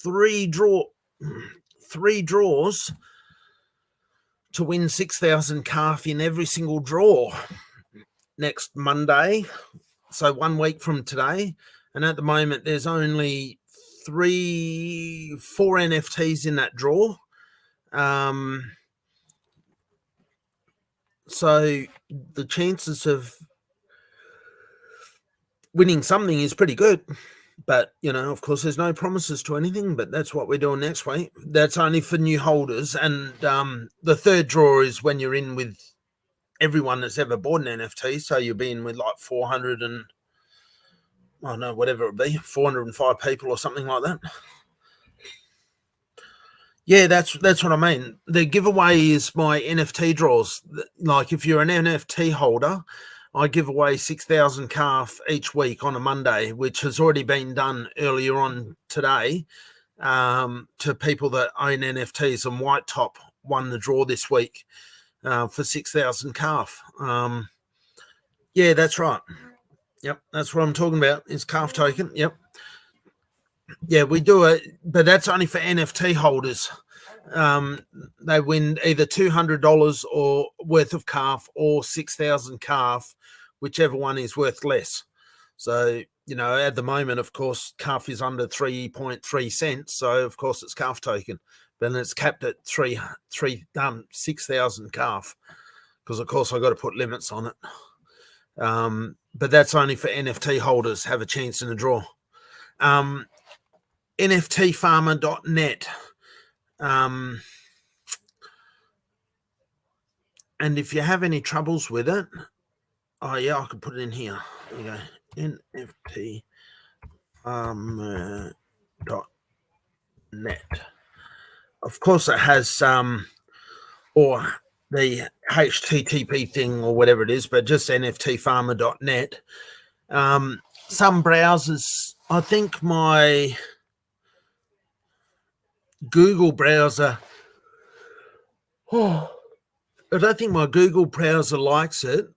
three draws to win 6,000 calf in every single draw next Monday. So 1 week from today. And at the moment, there's only 4 NFTs in that draw. So the chances of winning something is pretty good. But, of course, there's no promises to anything, but that's what we're doing next week. That's only for new holders. And the third draw is when you're in with everyone that's ever bought an NFT. So you'll be in with like 400 and I don't know, whatever it be, 405 people or something like that. Yeah, that's what I mean. The giveaway is my NFT draws. Like if you're an NFT holder, I give away 6,000 calf each week on a Monday, which has already been done earlier on today to people that own NFTs, and White Top won the draw this week for 6,000 calf. Yeah, that's right. Yep, that's what I'm talking about. Is calf token. Yep. Yeah, we do it, but that's only for NFT holders. They win either $200 or worth of calf or 6,000 calf, whichever one is worth less. So, you know, at the moment, of course, calf is under 3.3 cents. So, of course, it's calf token, but it's capped at 6,000 calf because, of course, I got to put limits on it. But that's only for NFT holders have a chance in the draw. NFTfarmer.net. And if you have any troubles with it, oh yeah, I could put it in here. There you go. NFTfarmer.net. Of course, it has or the HTTP thing or whatever it is, but just NFTfarmer.net. Some browsers, I think my Google browser, I don't think my Google browser likes it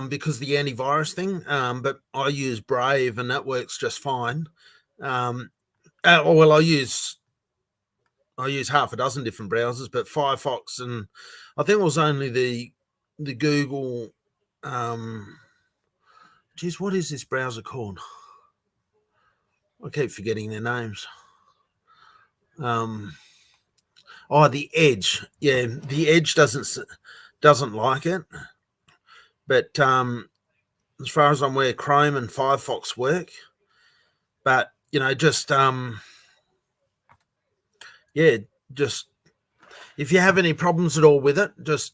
because the antivirus thing, but I use Brave and that works just fine. Well, I use half a dozen different browsers, but Firefox, and I think it was only the Google. Geez, what is this browser called? I keep forgetting their names. Oh, the Edge. Yeah, the Edge doesn't like it. But as far as I'm aware, Chrome and Firefox work. But you know, just just if you have any problems at all with it, just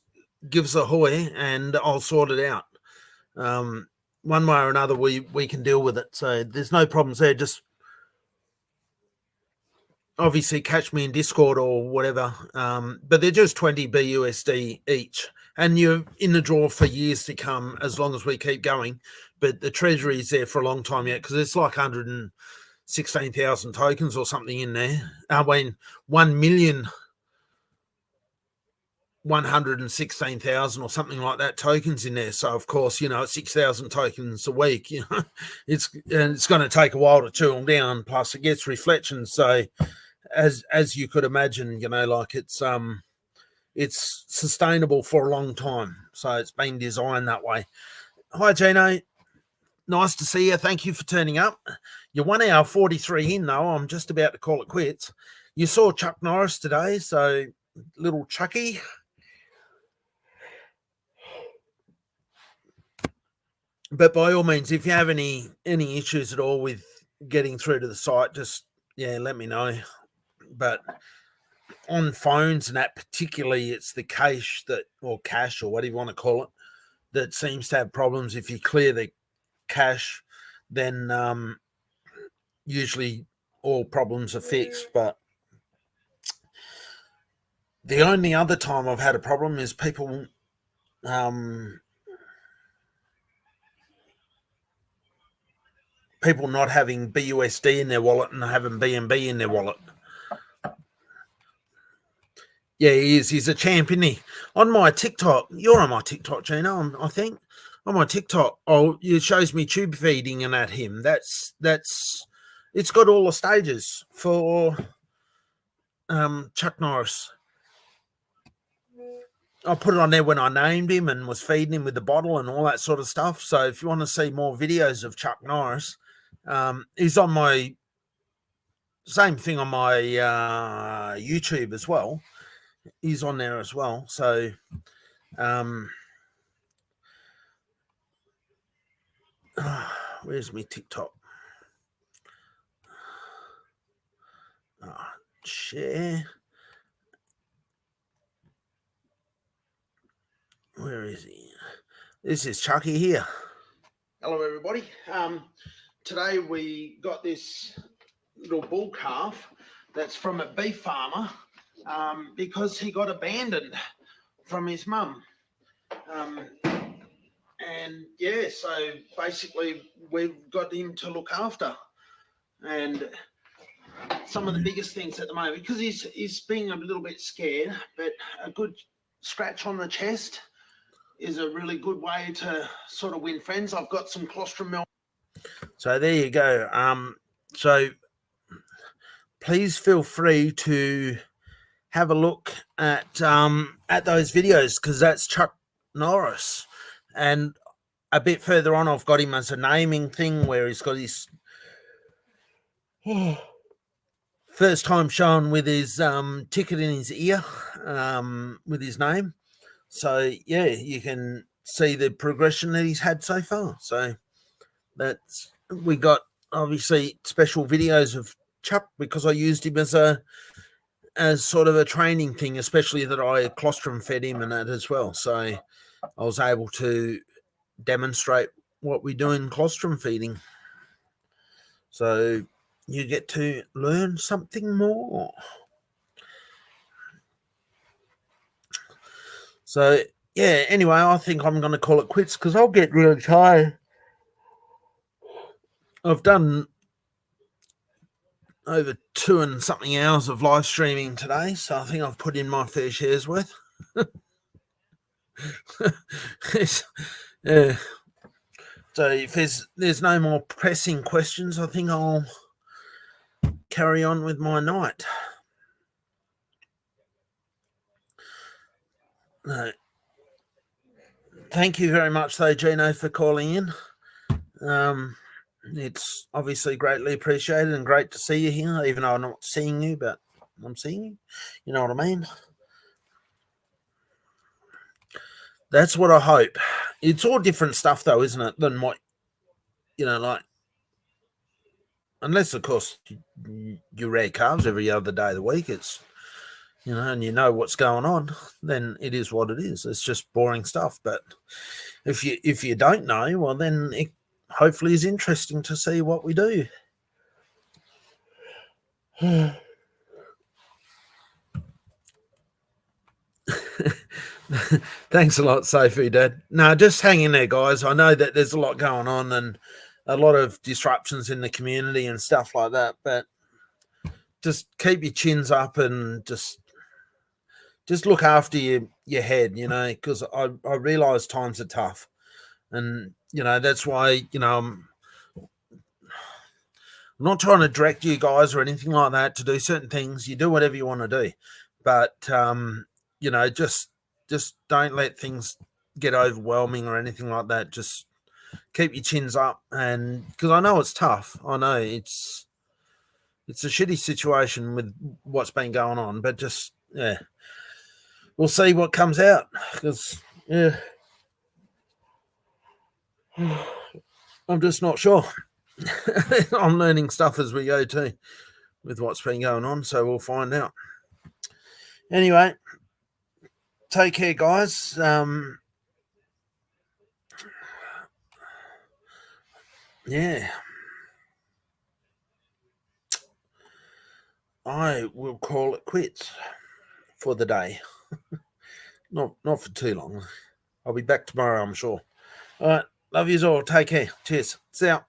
give us a hoy and I'll sort it out. One way or another, we can deal with it. So there's no problems there. Just obviously catch me in Discord or whatever. But they're just 20 BUSD each. And you're in the draw for years to come as long as we keep going. But the treasury is there for a long time yet because it's like 116,000 tokens or something in there. I mean, 1,116,000 or something like that tokens in there. So, of course, you know, it's 6,000 tokens a week. You know, it's going to take a while to chew them down. Plus, it gets reflections. So, as you could imagine, you know, like it's sustainable for a long time. So it's been designed that way. Hi, Gino. Nice to see you. Thank you for turning up. You're 1 hour 43 in, though. I'm just about to call it quits. You saw Chuck Norris today, so little Chucky. But by all means, if you have any issues at all with getting through to the site, just, yeah, let me know. But on phones and that particularly, it's the cache or whatever you want to call it, that seems to have problems. If you clear the cache, then usually all problems are fixed. But the only other time I've had a problem is people not having BUSD in their wallet and having BNB in their wallet. Yeah, he is. He's a champ, isn't he? On my TikTok, you're on my TikTok, Gino, I think. On my TikTok, it shows me tube feeding and at him. It's got all the stages for Chuck Norris. I put it on there when I named him and was feeding him with the bottle and all that sort of stuff. So if you want to see more videos of Chuck Norris, he's on my same thing on my YouTube as well. He's on there as well. So where's my TikTok? Share. Where is he? This is Chucky here. Hello, everybody. today we got this little bull calf that's from a beef farmer because he got abandoned from his mum. And yeah, so basically we've got him to look after. And some of the biggest things at the moment, because he's being a little bit scared, but a good scratch on the chest is a really good way to sort of win friends. I've got some colostrum milk. So there you go. So please feel free to have a look at those videos, because that's Chuck Norris. And a bit further on, I've got him as a naming thing where he's got his first time shown with his ticket in his ear with his name. So yeah, you can see the progression that he's had so far. So that's, we got obviously special videos of Chuck because I used him as sort of a training thing, especially that I colostrum fed him and that as well. So I was able to demonstrate what we do in colostrum feeding. So you get to learn something more. So yeah, anyway, I think I'm going to call it quits because I'll get really tired. I've done over 2 and something hours of live streaming today, so I think I've put in my fair share's worth. Yeah. So if there's no more pressing questions, I think I'll carry on with my night. Thank you very much, though, Gino, for calling in. It's obviously greatly appreciated and great to see you here, even though I'm not seeing you, but I'm seeing you. You know what I mean? That's what I hope. It's all different stuff, though, isn't it, than what, you know, like, unless, of course, you rear calves every other day of the week, it's, you know, and you know what's going on, then it is what it is. It's just boring stuff. But if you don't know, well, then it hopefully is interesting to see what we do. Thanks a lot, Sophie, Dad. No, just hang in there, guys. I know that there's a lot going on and a lot of disruptions in the community and stuff like that, but just keep your chins up and just look after your head, you know, because I realize times are tough. And, you know, that's why, you know, I'm not trying to direct you guys or anything like that to do certain things. You do whatever you want to do. But, you know, just don't let things get overwhelming or anything like that. Just keep your chins up. And because I know it's tough. I know it's a shitty situation with what's been going on. But just, yeah, we'll see what comes out. Because, yeah, I'm just not sure. I'm learning stuff as we go too with what's been going on, so we'll find out. Anyway, take care, guys. Yeah, I will call it quits for the day. not for too long. I'll be back tomorrow, I'm sure. All right, love yous all. Take care. Cheers. See ya.